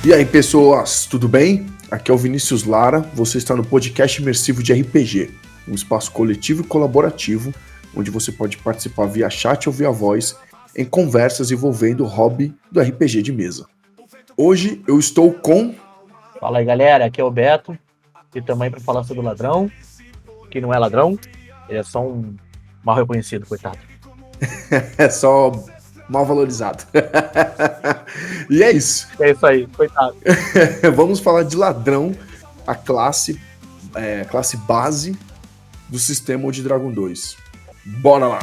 E aí, pessoas, tudo bem? Aqui é o Vinícius Lara, você está no podcast imersivo de RPG, um espaço coletivo e colaborativo, onde você pode participar via chat ou via voz, em conversas envolvendo o hobby do RPG de mesa. Hoje eu estou com... Fala aí, galera, aqui é o Beto, e também para falar sobre o ladrão, que não é ladrão, ele é só um mal reconhecido, coitado. É só mal valorizado. E é isso. É isso aí, coitado. Vamos falar de ladrão, a classe base do sistema de Dragon 2. Bora lá!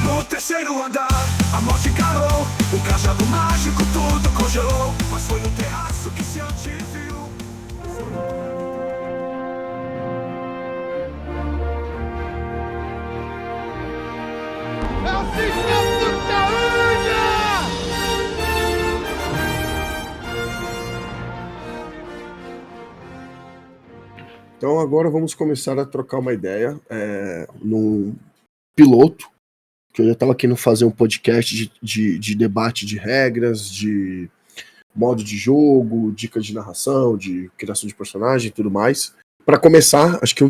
No terceiro andar, a morte encarou. O cajado mágico tudo congelou. Mas foi no terraço que se anteviu. É o sistema do Taúda! Então agora vamos começar a trocar uma ideia num piloto, que eu já estava querendo fazer um podcast de debate de regras, de modo de jogo, dicas de narração, de criação de personagem e tudo mais. Para começar, acho que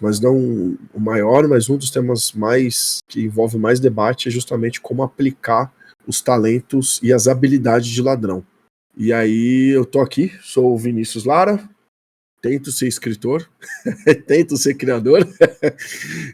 mas não o maior, mas um dos temas mais que envolve mais debate é justamente como aplicar os talentos e as habilidades de ladrão. E aí eu tô aqui, sou o Vinícius Lara, tento ser escritor, tento ser criador,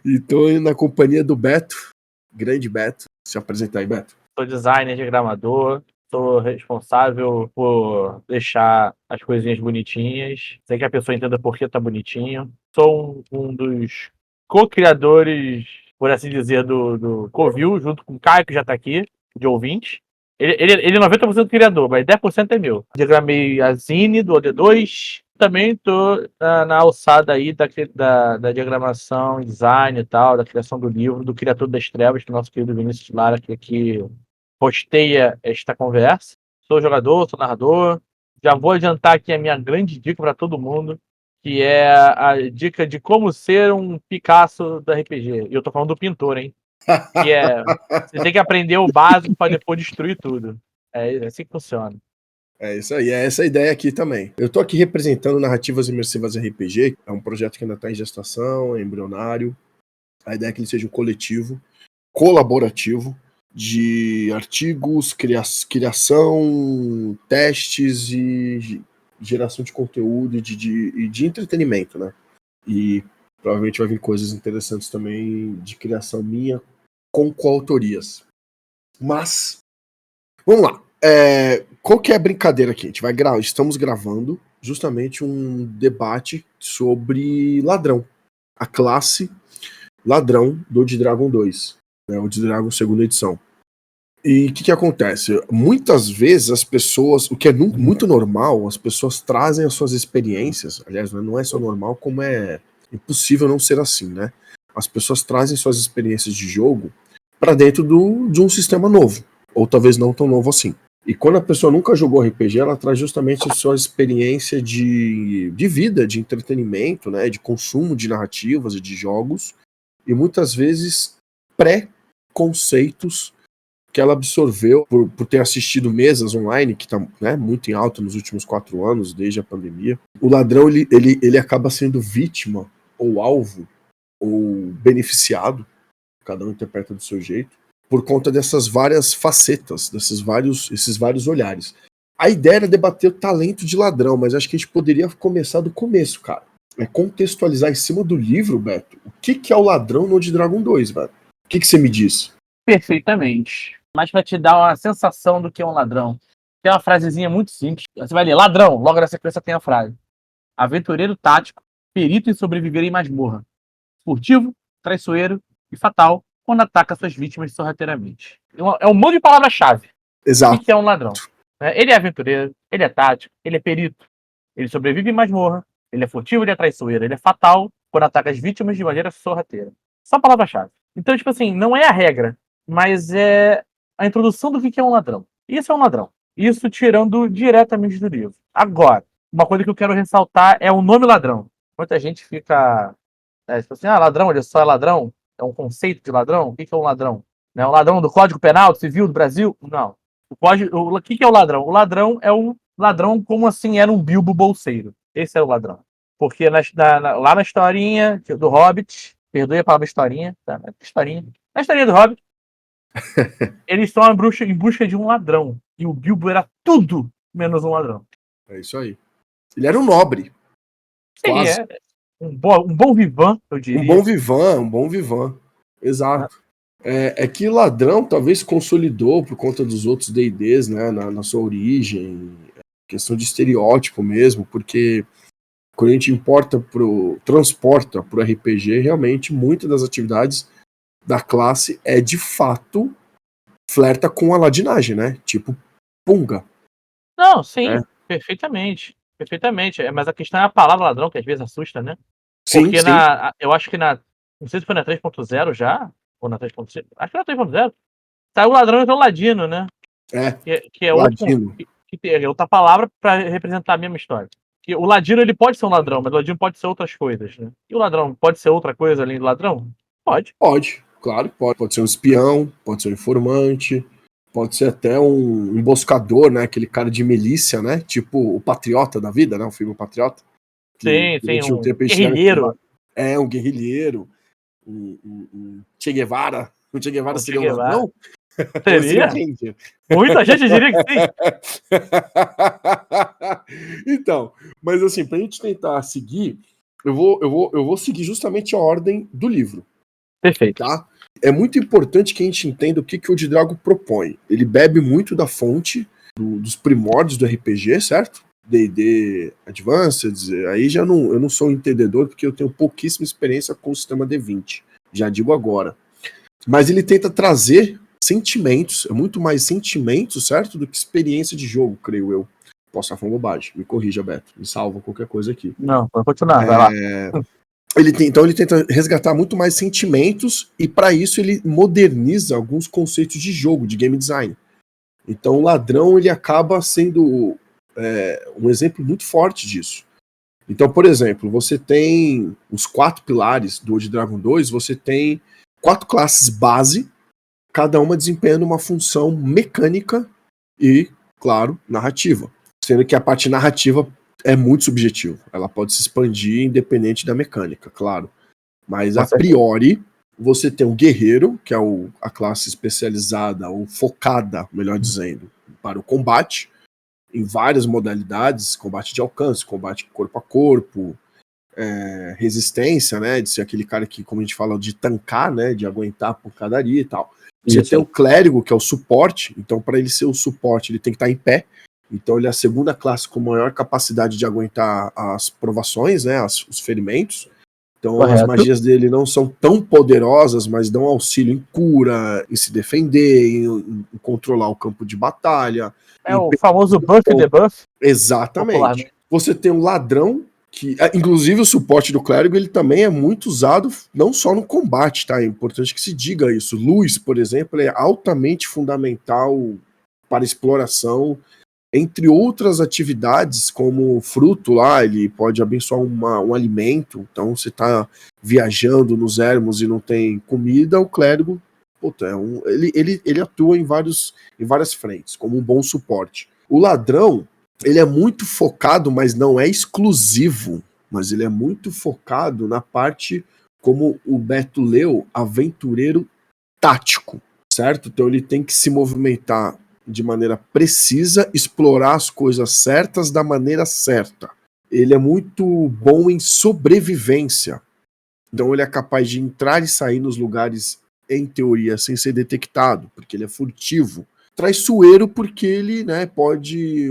e tô na companhia do Beto, grande Beto. Se apresenta aí, Beto. Sou designer, diagramador, sou responsável por deixar as coisinhas bonitinhas, sem que a pessoa entenda por que tá bonitinho. Sou um dos co-criadores, por assim dizer, do Covil, junto com o Caio, que já tá aqui, de ouvinte. Ele é 90% criador, mas 10% é meu. Diagramei a Zine do OD2. Também tô na alçada aí da diagramação, design e tal, da criação do livro, do Criatura das Trevas, que é o nosso querido Vinícius Lara, que aqui hosteia esta conversa. Sou jogador, sou narrador. Já vou adiantar aqui a minha grande dica para todo mundo, que é a dica de como ser um Picasso do RPG. E eu tô falando do pintor, hein? Que é, você tem que aprender o básico para depois destruir tudo. É assim que funciona. É isso aí, é essa a ideia aqui também. Eu tô aqui representando Narrativas Imersivas RPG, é um projeto que ainda está em gestação, é embrionário. A ideia é que ele seja um coletivo, colaborativo, de artigos, criação, testes e geração de conteúdo e de entretenimento, né? E provavelmente vai vir coisas interessantes também de criação minha com coautorias. Mas, vamos lá. Qual que é a brincadeira aqui? A gente vai estamos gravando justamente um debate sobre ladrão. A classe ladrão do de Dragon 2, né, o de Dragon segunda edição. E o que acontece? Muitas vezes as pessoas, o que é muito normal, as pessoas trazem as suas experiências, aliás, não é só normal, como é impossível não ser assim, né? As pessoas trazem suas experiências de jogo para dentro de um sistema novo, ou talvez não tão novo assim. E quando a pessoa nunca jogou RPG, ela traz justamente a sua experiência de vida, de entretenimento, né, de consumo de narrativas e de jogos, e muitas vezes pré-conceitos que ela absorveu por ter assistido mesas online, que está, né, muito em alta nos últimos 4 anos, desde a pandemia. O ladrão ele acaba sendo vítima, ou alvo, ou beneficiado, cada um interpreta do seu jeito, por conta dessas várias facetas, esses vários olhares. A ideia era debater o talento de ladrão, mas acho que a gente poderia começar do começo, cara. É contextualizar em cima do livro, Beto, o que é o ladrão no de Dragon 2, Beto? O que você me diz? Perfeitamente. Mas para te dar uma sensação do que é um ladrão, tem uma frasezinha muito simples. Você vai ler ladrão, logo na sequência tem a frase: aventureiro tático, perito em sobreviver em masmorra, furtivo, traiçoeiro e fatal quando ataca suas vítimas sorrateiramente. É um monte de palavra-chave. O Exato. que é um ladrão? Ele é aventureiro, ele é tático, ele é perito, ele sobrevive em masmorra, ele é furtivo, ele é traiçoeiro, ele é fatal quando ataca as vítimas de maneira sorrateira. Só palavra-chave. Então, tipo assim, não é a regra, mas é a introdução do que é um ladrão. Isso é um ladrão. Isso tirando diretamente do livro. Agora, uma coisa que eu quero ressaltar é o nome ladrão. Muita gente fica tipo assim, ladrão, ele só é ladrão? É um conceito de ladrão? O que é um ladrão? É um ladrão do Código Penal, do Civil do Brasil? Não. O que é o ladrão? O ladrão é um ladrão como assim era um Bilbo bolseiro. Esse é o ladrão. Porque lá na historinha do Hobbit, perdoe a palavra historinha, tá? Na historinha do Hobbit, eles estão em busca de um ladrão. E o Bilbo era tudo menos um ladrão. É isso aí. Ele era um nobre. Sim, Quase. é um bom vivan, eu diria. Um bom vivan. Exato. É que ladrão talvez consolidou por conta dos outros D&Ds, né, na sua origem, questão de estereótipo mesmo, porque quando a gente transporta pro RPG, realmente muitas das atividades da classe de fato flerta com a ladinagem, né? Tipo punga. Não, sim, perfeitamente. Perfeitamente. Mas a questão é a palavra ladrão, que às vezes assusta, né? Porque Sim. eu acho que não sei se foi na 3.0 já, ou na 3.0, acho que na 3.0, saiu o ladrão e o ladino, né? Que é ladino. que tem outra palavra para representar a mesma história. Que o ladino ele pode ser um ladrão, mas o ladino pode ser outras coisas, né? E o ladrão pode ser outra coisa além do ladrão? Pode. Pode, claro, pode. Pode ser um espião, pode ser um informante, pode ser até um emboscador, né? Aquele cara de milícia, né? Tipo o Patriota da vida, né? O filme Patriota. Sim, um guerrilheiro. Um guerrilheiro. Um Che Guevara. O Che Guevara seria um ladrão? Seria? Muita gente diria que sim. Então, mas assim, pra gente tentar seguir, eu vou seguir justamente a ordem do livro. Perfeito. Tá? É muito importante que a gente entenda o que o de Drago propõe. Ele bebe muito da fonte dos primórdios do RPG, certo? D&D Advanced, aí eu não sou um entendedor porque eu tenho pouquíssima experiência com o sistema D20, já digo agora. Mas ele tenta trazer sentimentos, é muito mais sentimentos, certo? Do que experiência de jogo, creio eu. Posso estar falando bobagem, me corrija, Beto, me salva qualquer coisa aqui. Não, pode continuar, vai lá. Então ele tenta resgatar muito mais sentimentos e para isso ele moderniza alguns conceitos de jogo, de game design. Então o ladrão ele acaba sendo um exemplo muito forte disso. Então, por exemplo, você tem os 4 pilares do Old Dragon 2, você tem 4 classes base, cada uma desempenhando uma função mecânica e, claro, narrativa. Sendo que a parte narrativa é muito subjetivo. Ela pode se expandir independente da mecânica, claro. Mas, a priori, você tem o guerreiro, que é a classe especializada, ou focada, melhor dizendo, para o combate, em várias modalidades, combate de alcance, combate corpo a corpo, resistência, né, de ser aquele cara que, como a gente fala, de tancar, né, de aguentar a pancadaria e tal. Você tem o clérigo, que é o suporte, então para ele ser o suporte, ele tem que estar em pé, então ele é a segunda classe com maior capacidade de aguentar as provações, né, os ferimentos. Então as magias dele não são tão poderosas, mas dão auxílio em cura, em se defender, em controlar o campo de batalha. É o famoso buff e debuff. Exatamente. Você tem um ladrão, que inclusive o suporte do clérigo ele também é muito usado, não só no combate, tá? É importante que se diga isso. Luz, por exemplo, é altamente fundamental para exploração, entre outras atividades, como fruto lá, ele pode abençoar um alimento. Então, você está viajando nos ermos e não tem comida, o clérigo, ele atua em várias frentes, como um bom suporte. O ladrão, ele é muito focado, mas não é exclusivo, mas ele é muito focado na parte, como o Beto leu, aventureiro tático, certo? Então ele tem que se movimentar de maneira precisa, explorar as coisas certas da maneira certa. Ele é muito bom em sobrevivência. Então ele é capaz de entrar e sair nos lugares, em teoria, sem ser detectado, porque ele é furtivo. Traiçoeiro porque ele, né, pode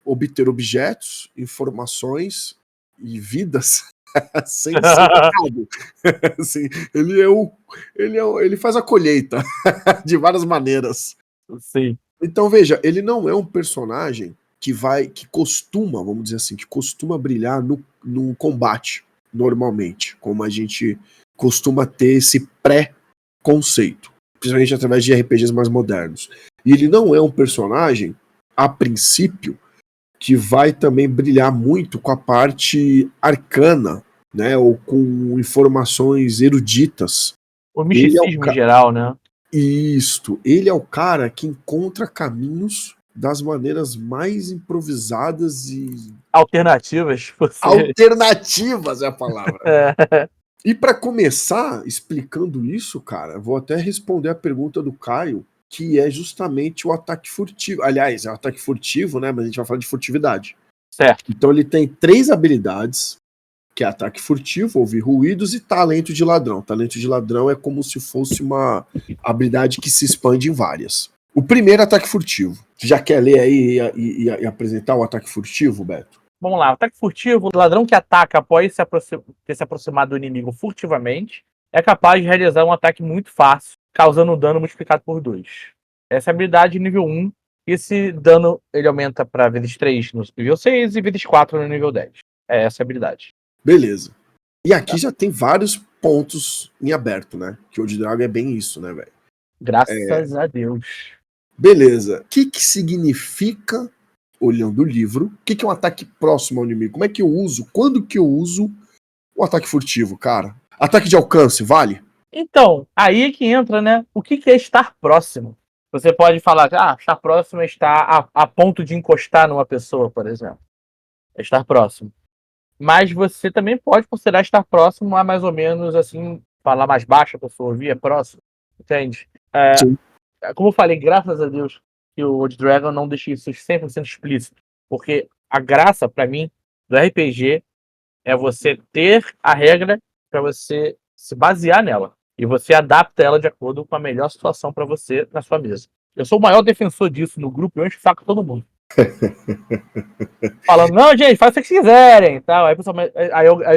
obter objetos, informações e vidas sem ser tocado. Assim, ele faz a colheita de várias maneiras. Sim. Então, veja, ele não é um personagem que costuma, vamos dizer assim, que costuma brilhar no combate, normalmente, como a gente costuma ter esse pré-conceito, principalmente através de RPGs mais modernos. E ele não é um personagem, a princípio, que vai também brilhar muito com a parte arcana, né, ou com informações eruditas. O misticismo em geral, né? Isto. Ele é o cara que encontra caminhos das maneiras mais improvisadas e Alternativas. Você... alternativas é a palavra. É. E para começar explicando isso, cara, vou até responder a pergunta do Caio, que é justamente o ataque furtivo. Aliás, é o ataque furtivo, né? Mas a gente vai falar de furtividade. Certo. Então ele tem 3 habilidades, que é ataque furtivo, ouvir ruídos e talento de ladrão. Talento de ladrão é como se fosse uma habilidade que se expande em várias. O primeiro ataque furtivo. Você já quer ler aí e apresentar o ataque furtivo, Beto? Vamos lá, ataque furtivo, o ladrão que ataca após ter se aproximado do inimigo furtivamente é capaz de realizar um ataque muito fácil, causando um dano multiplicado por 2. Essa é a habilidade nível 1, e esse dano ele aumenta para vezes 3 no nível 6 e vezes 4 no nível 10. É essa a habilidade. Beleza. E aqui já tem vários pontos em aberto, né? Que o Old Dragon é bem isso, né, velho? Graças a Deus. Beleza. O que significa, olhando o livro, o que é um ataque próximo ao inimigo? Como é que eu uso? Quando que eu uso o ataque furtivo, cara? Ataque de alcance, vale? Então, aí é que entra, né? O que é estar próximo? Você pode falar, estar próximo é estar a ponto de encostar numa pessoa, por exemplo. É estar próximo. Mas você também pode considerar estar próximo a mais ou menos, assim, falar mais baixo, a pessoa ouvir, é próximo. Entende? Sim. Como eu falei, graças a Deus que o Old Dragon não deixa isso 100% explícito. Porque a graça, pra mim, do RPG é você ter a regra para você se basear nela. E você adapta ela de acordo com a melhor situação para você na sua mesa. Eu sou o maior defensor disso no grupo, eu encho o saco de todo mundo. Falando, não, gente, faz o que vocês quiserem. Tal. Aí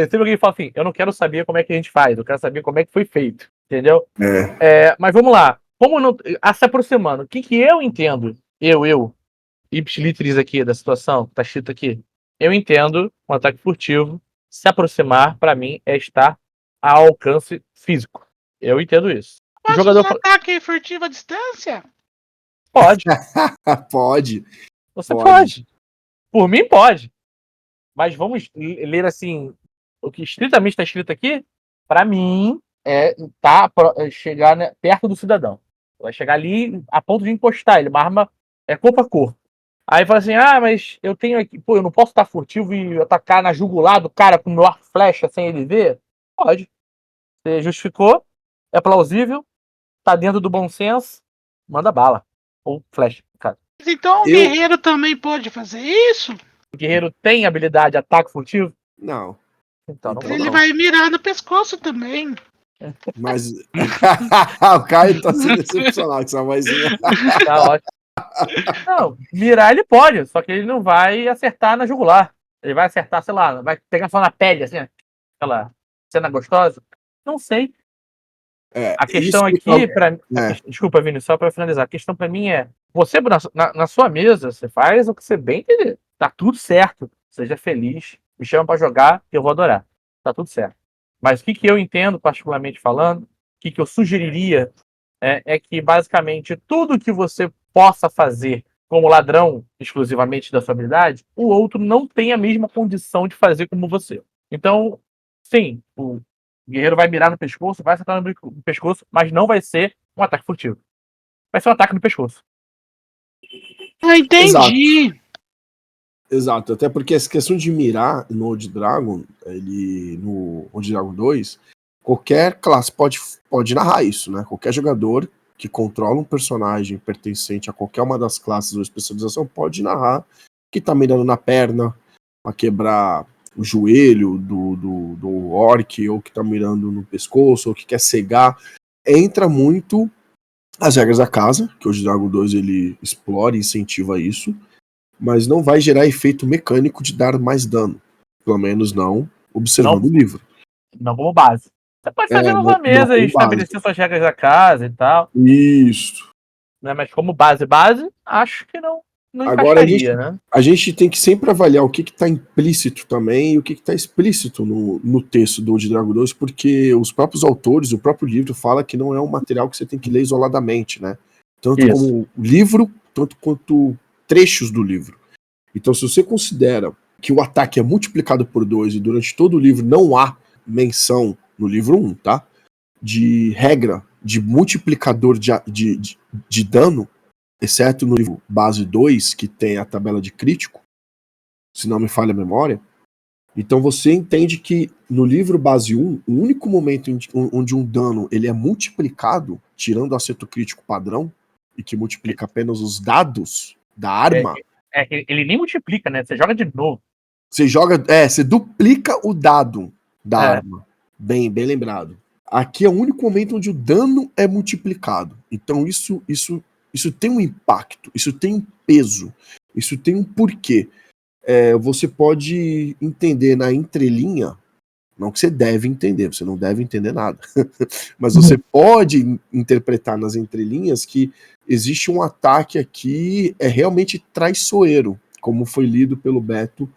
sempre alguém fala assim, eu não quero saber como é que a gente faz, eu quero saber como é que foi feito. Entendeu? Mas vamos lá. Como não, se aproximando, o que eu entendo, ipsilitris aqui da situação, que tá escrito aqui, eu entendo um ataque furtivo, se aproximar, pra mim, é estar a alcance físico. Eu entendo isso. Mas O jogador um ataque furtivo à distância? pode. Pode. Você pode. Por mim, pode. Mas vamos ler assim, o que estritamente está escrito aqui, pra mim, é chegar, né, perto do cidadão. Vai chegar ali a ponto de encostar ele, uma arma corpo a corpo. Aí fala assim, mas eu tenho aqui, eu não posso estar furtivo e atacar na jugular do cara com meu arco flecha sem ele ver? Pode. Você justificou, é plausível, tá dentro do bom senso, manda bala. Ou flecha, cara. Então o guerreiro também pode fazer isso? O guerreiro tem habilidade de ataque furtivo? Não. Então não vou Ele não. vai mirar no pescoço também. Mas o Caio tá se decepcionado com essa vozinha. Tá ótimo. Não, mirar ele pode, só que ele não vai acertar na jugular. Ele vai acertar, sei lá, vai pegar só na pele, assim, aquela cena gostosa. Não sei. A questão aqui, desculpa, Vini, só pra finalizar. A questão pra mim é, você na sua mesa, você faz o que você bem entender. Tá tudo certo. Seja feliz. Me chama pra jogar, que eu vou adorar. Tá tudo certo. Mas o que eu entendo, particularmente falando, o que eu sugeriria é que, basicamente, tudo que você possa fazer como ladrão, exclusivamente da sua habilidade, o outro não tem a mesma condição de fazer como você. Então, sim, o guerreiro vai mirar no pescoço, vai acertar no pescoço, mas não vai ser um ataque furtivo. Vai ser um ataque no pescoço. Entendi. Exato, até porque essa questão de mirar no Old Dragon, no Old Dragon 2, qualquer classe pode narrar isso, né? Qualquer jogador que controla um personagem pertencente a qualquer uma das classes ou especialização pode narrar que tá mirando na perna pra quebrar o joelho do orc, ou que tá mirando no pescoço, ou que quer cegar. Entra muito as regras da casa, que o Old Dragon 2 ele explora e incentiva isso, mas não vai gerar efeito mecânico de dar mais dano. Pelo menos não observando o livro. Não como base. Você pode fazer na sua mesa e estabelecer suas regras da casa e tal. Isso. Né? Mas como base, acho que não Agora né? a gente tem que sempre avaliar o que está implícito também e o que está explícito no texto do Old Dragon 2, porque os próprios autores, o próprio livro fala que não é um material que você tem que ler isoladamente, né? Tanto como o livro, tanto quanto trechos do livro. Então, se você considera que o ataque é multiplicado por 2 e durante todo o livro não há menção, no livro 1, tá? De regra de multiplicador de dano, exceto no livro base 2, que tem a tabela de crítico, se não me falha a memória. Então você entende que no livro base 1, o único momento onde um dano ele é multiplicado, tirando o acerto crítico padrão, e que multiplica apenas os dados da arma. Ele nem multiplica, né? Você joga de novo. Você duplica o dado da arma. Bem lembrado. Aqui é o único momento onde o dano é multiplicado. Então isso tem um impacto, isso tem um peso, isso tem um porquê. Você pode entender na entrelinha, não que você deve entender, você não deve entender nada, mas você pode interpretar nas entrelinhas que existe um ataque aqui realmente traiçoeiro, como foi lido pelo Beto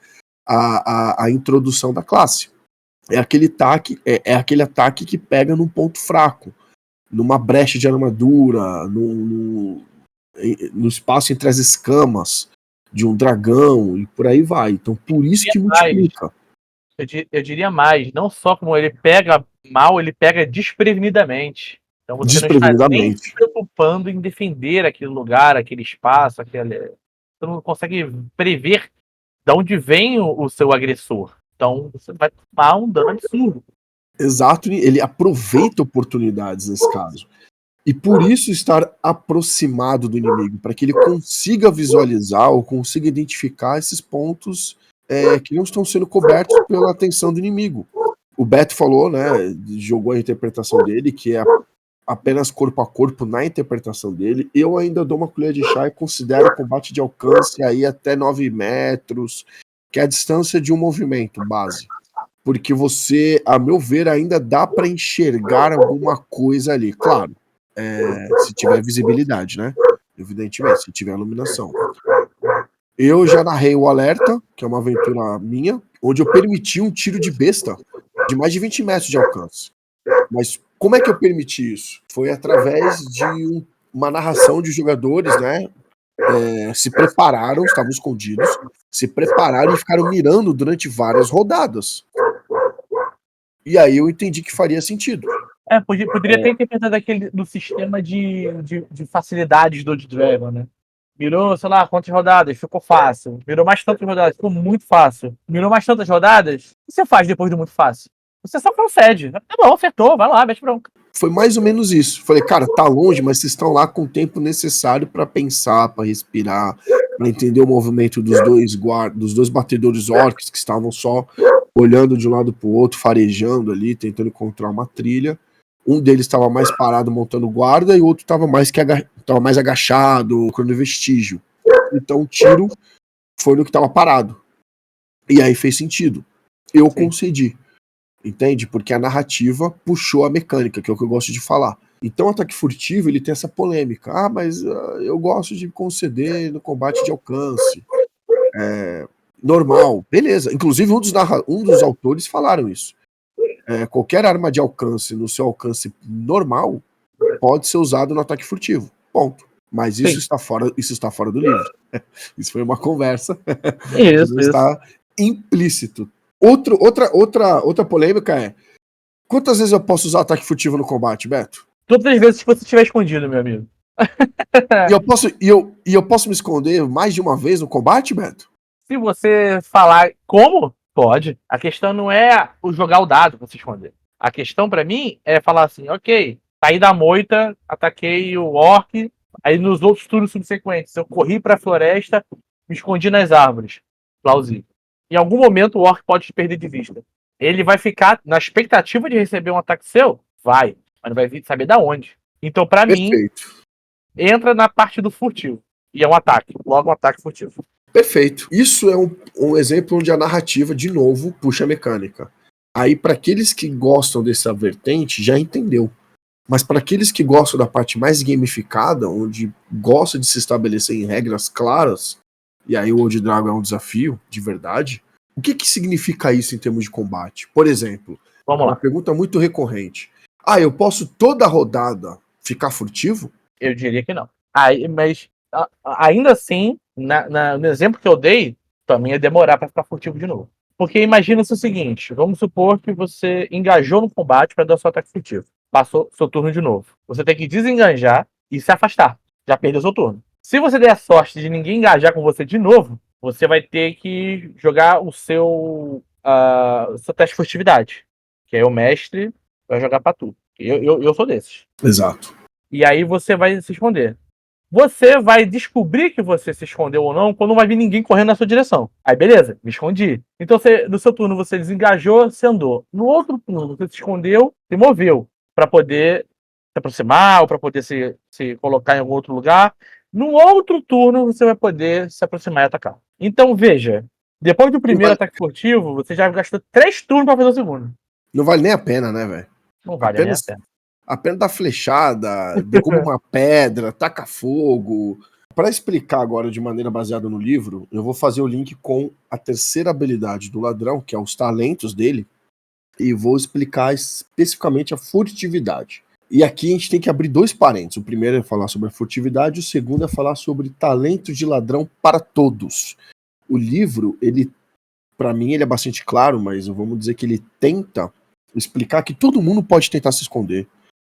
a introdução da classe. É aquele ataque que pega num ponto fraco, numa brecha de armadura, no espaço entre as escamas de um dragão e por aí vai. Então por isso que multiplica. Eu diria mais, não só como ele pega mal, ele pega desprevenidamente. Então você não está nem se preocupando em defender aquele lugar, aquele espaço, você não consegue prever de onde vem o seu agressor. Então você vai tomar um dano absurdo. Exato, ele aproveita oportunidades nesse caso. E por isso estar aproximado do inimigo, para que ele consiga visualizar ou consiga identificar esses pontos que não estão sendo cobertos pela atenção do inimigo. O Beto falou, né, jogou a interpretação dele, que é apenas corpo a corpo na interpretação dele. Eu ainda dou uma colher de chá e considero combate de alcance aí até 9 metros, que é a distância de um movimento base. Porque você, a meu ver, ainda dá para enxergar alguma coisa ali. Claro, se tiver visibilidade, né? Evidentemente, se tiver iluminação. Eu já narrei o Alerta, que é uma aventura minha, onde eu permiti um tiro de besta de mais de 20 metros de alcance. Mas como é que eu permiti isso? Foi através de uma narração de jogadores, né? Se prepararam, estavam escondidos, se prepararam e ficaram mirando durante várias rodadas. E aí eu entendi que faria sentido. Poderia ter interpretado aquele do sistema de facilidades do Dragon, né? Mirou, sei lá, quantas rodadas, ficou fácil. Mirou mais tantas rodadas, ficou muito fácil. Mirou mais tantas rodadas, o que você faz depois do muito fácil? Você só concede. Tá bom, acertou, vai lá, mete bronca. Foi mais ou menos isso. Falei, cara, tá longe, mas vocês estão lá com o tempo necessário para pensar, para respirar, para entender o movimento dos dois batedores orcs que estavam só olhando de um lado pro outro, farejando ali, tentando encontrar uma trilha. Um deles estava mais parado montando guarda e o outro estava mais agachado, procurando vestígio. Então o tiro foi no que estava parado. E aí fez sentido. Eu concedi. Entende? Porque a narrativa puxou a mecânica, que é o que eu gosto de falar. Então o ataque furtivo ele tem essa polêmica. Mas eu gosto de conceder no combate de alcance. Normal. Beleza. Inclusive um dos autores falaram isso. Qualquer arma de alcance no seu alcance normal pode ser usado no ataque furtivo. Ponto. Mas isso está fora do livro. Isso foi uma conversa. Isso está implícito. Outra polêmica é: quantas vezes eu posso usar ataque furtivo no combate, Beto? Todas as vezes que você estiver escondido, meu amigo. E eu posso me esconder mais de uma vez no combate, Beto? Se você falar como, pode. A questão não é jogar o dado pra se esconder. A questão pra mim é falar assim, ok, saí da moita, ataquei o orc, aí nos outros turnos subsequentes eu corri pra floresta, me escondi nas árvores. Plausível. Em algum momento o orc pode te perder de vista. Ele vai ficar na expectativa de receber um ataque seu? Vai. Mas não vai saber da onde. Então, pra mim, entra na parte do furtivo. E é um ataque. Logo um ataque furtivo. Perfeito. Isso é um exemplo onde a narrativa, de novo, puxa a mecânica. Aí, para aqueles que gostam dessa vertente, já entendeu. Mas para aqueles que gostam da parte mais gamificada, onde gosta de se estabelecer em regras claras, e aí o Old Dragon é um desafio, de verdade, o que significa isso em termos de combate? Por exemplo, uma pergunta muito recorrente. Eu posso toda rodada ficar furtivo? Eu diria que não. Mas, ainda assim, no exemplo que eu dei, também ia demorar para ficar furtivo de novo. Porque imagina-se o seguinte, vamos supor que você engajou no combate para dar seu ataque furtivo. Passou seu turno de novo. Você tem que desengajar e se afastar. Já perdeu seu turno. Se você der a sorte de ninguém engajar com você de novo, você vai ter que jogar o seu teste de furtividade. Que aí o mestre vai jogar pra tu. Eu sou desses. Exato. E aí você vai se esconder. Você vai descobrir que você se escondeu ou não quando não vai vir ninguém correndo na sua direção. Aí, beleza, me escondi. Então, no seu turno, você desengajou, você andou. No outro turno, você se escondeu, se moveu para poder se aproximar ou para poder se colocar em algum outro lugar. No outro turno, você vai poder se aproximar e atacar. Então, veja, depois do primeiro ataque furtivo, você já gastou 3 turnos para fazer o segundo. Não vale nem a pena, né, velho? Não vale nem a pena. Apenas dá flechada, derruba uma pedra, taca fogo. Para explicar agora de maneira baseada no livro, eu vou fazer o link com a terceira habilidade do ladrão, que é os talentos dele, e vou explicar especificamente a furtividade. E aqui a gente tem que abrir 2 parênteses. O primeiro é falar sobre a furtividade, o segundo é falar sobre talento de ladrão para todos. O livro, para mim, ele é bastante claro, mas vamos dizer que ele tenta explicar que todo mundo pode tentar se esconder.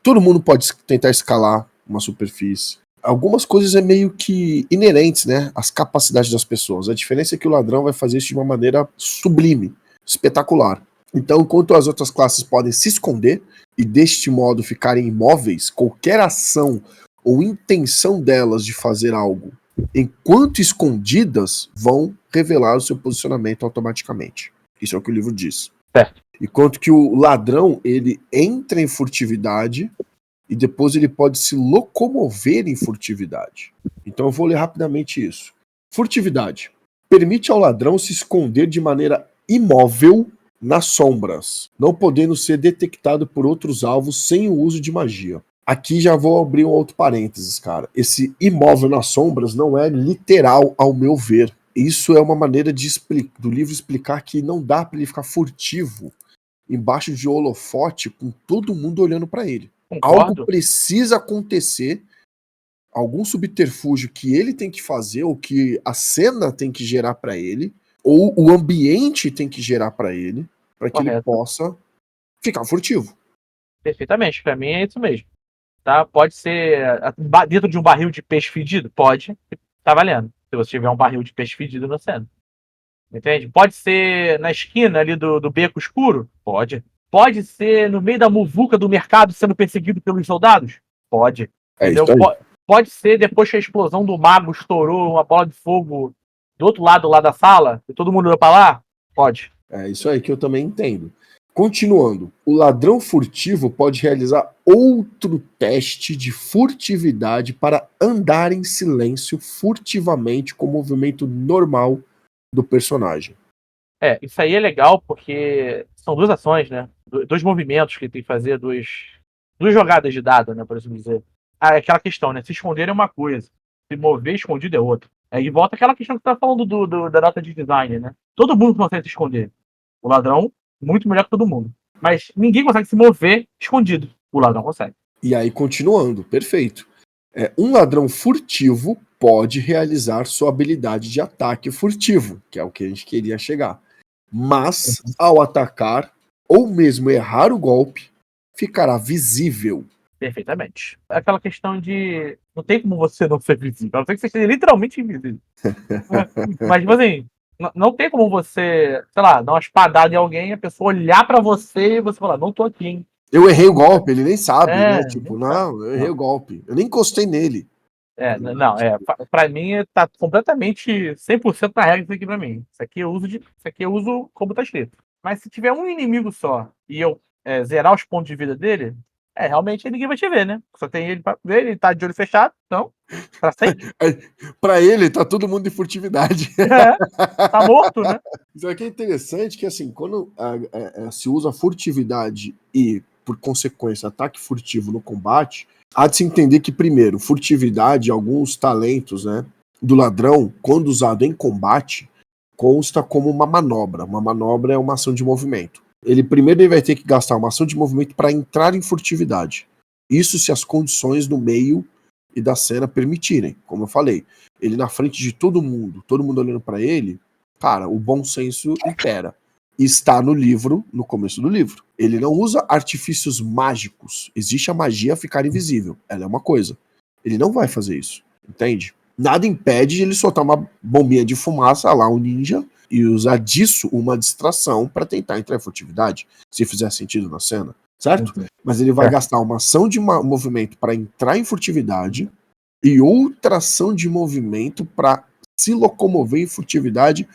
Todo mundo pode tentar escalar uma superfície. Algumas coisas é meio que inerentes, né, às capacidades das pessoas. A diferença é que o ladrão vai fazer isso de uma maneira sublime, espetacular. Então, enquanto as outras classes podem se esconder e deste modo ficarem imóveis, qualquer ação ou intenção delas de fazer algo, enquanto escondidas, vão revelar o seu posicionamento automaticamente. Isso é o que o livro diz. Certo. Enquanto que o ladrão, ele entra em furtividade e depois ele pode se locomover em furtividade. Então eu vou ler rapidamente isso. Furtividade. Permite ao ladrão se esconder de maneira imóvel nas sombras, não podendo ser detectado por outros alvos sem o uso de magia. Aqui já vou abrir um outro parênteses, cara. Esse imóvel nas sombras não é literal, ao meu ver. Isso é uma maneira do livro explicar que não dá para ele ficar furtivo embaixo de holofote com todo mundo olhando para ele. Concordo. Algo precisa acontecer, algum subterfúgio que ele tem que fazer, ou que a cena tem que gerar para ele, ou o ambiente tem que gerar para ele, para que ele possa ficar furtivo. Perfeitamente, para mim é isso mesmo. Tá? Pode ser dentro de um barril de peixe fedido? Pode, tá valendo. Se você tiver um barril de peixe fedido na cena. Entende? Pode ser na esquina ali do beco escuro? Pode. Pode ser no meio da muvuca do mercado sendo perseguido pelos soldados? Pode. Entendeu? Pode ser depois que a explosão do mago estourou uma bola de fogo do outro lado lá da sala e todo mundo olhou pra lá? Pode. É isso aí que eu também entendo. Continuando, o ladrão furtivo pode realizar outro teste de furtividade para andar em silêncio furtivamente com o movimento normal do personagem. Isso aí é legal porque são 2 ações, né? 2 movimentos que tem que fazer, 2 jogadas de dado, né? Por assim dizer. Aquela questão, né? Se esconder é uma coisa, se mover escondido é outra. Aí volta aquela questão que você tá falando da nota de design, né? Todo mundo consegue se esconder. O ladrão, muito melhor que todo mundo. Mas ninguém consegue se mover escondido. O ladrão consegue. E aí, continuando, perfeito. Um ladrão furtivo pode realizar sua habilidade de ataque furtivo, que é o que a gente queria chegar. Mas, ao atacar, ou mesmo errar o golpe, ficará visível. Perfeitamente. Aquela questão de... Não tem como você não ser visível. A não ser que você seja literalmente invisível. Mas, tipo assim, não tem como você, sei lá, dar uma espadada em alguém, a pessoa olhar pra você e você falar, não tô aqui, hein? Eu errei o golpe, ele nem sabe, né? Tipo, não, eu errei o golpe. Eu nem encostei nele. Pra mim tá completamente 100% na regra isso aqui pra mim. Isso aqui eu uso como tá escrito. Mas se tiver um inimigo só e eu zerar os pontos de vida dele, realmente ninguém vai te ver, né? Só tem ele pra ver, ele tá de olho fechado, então, pra sempre. Pra ele, tá todo mundo de furtividade. Tá morto, né? Isso aqui é interessante que, assim, quando se usa furtividade e, por consequência, ataque furtivo no combate, há de se entender que, primeiro, furtividade, alguns talentos, né, do ladrão, quando usado em combate, consta como uma manobra. Uma manobra é uma ação de movimento. Primeiro ele vai ter que gastar uma ação de movimento para entrar em furtividade. Isso se as condições do meio e da cena permitirem. Como eu falei, ele na frente de todo mundo olhando para ele, cara, o bom senso impera. está no livro, no começo do livro. Ele não usa artifícios mágicos. Existe a magia ficar invisível. Ela é uma coisa. Ele não vai fazer isso, entende? Nada impede de ele soltar uma bombinha de fumaça lá, um ninja, e usar disso uma distração para tentar entrar em furtividade, se fizer sentido na cena, certo? Mas ele vai gastar uma ação de movimento para entrar em furtividade e outra ação de movimento para se locomover em furtividade,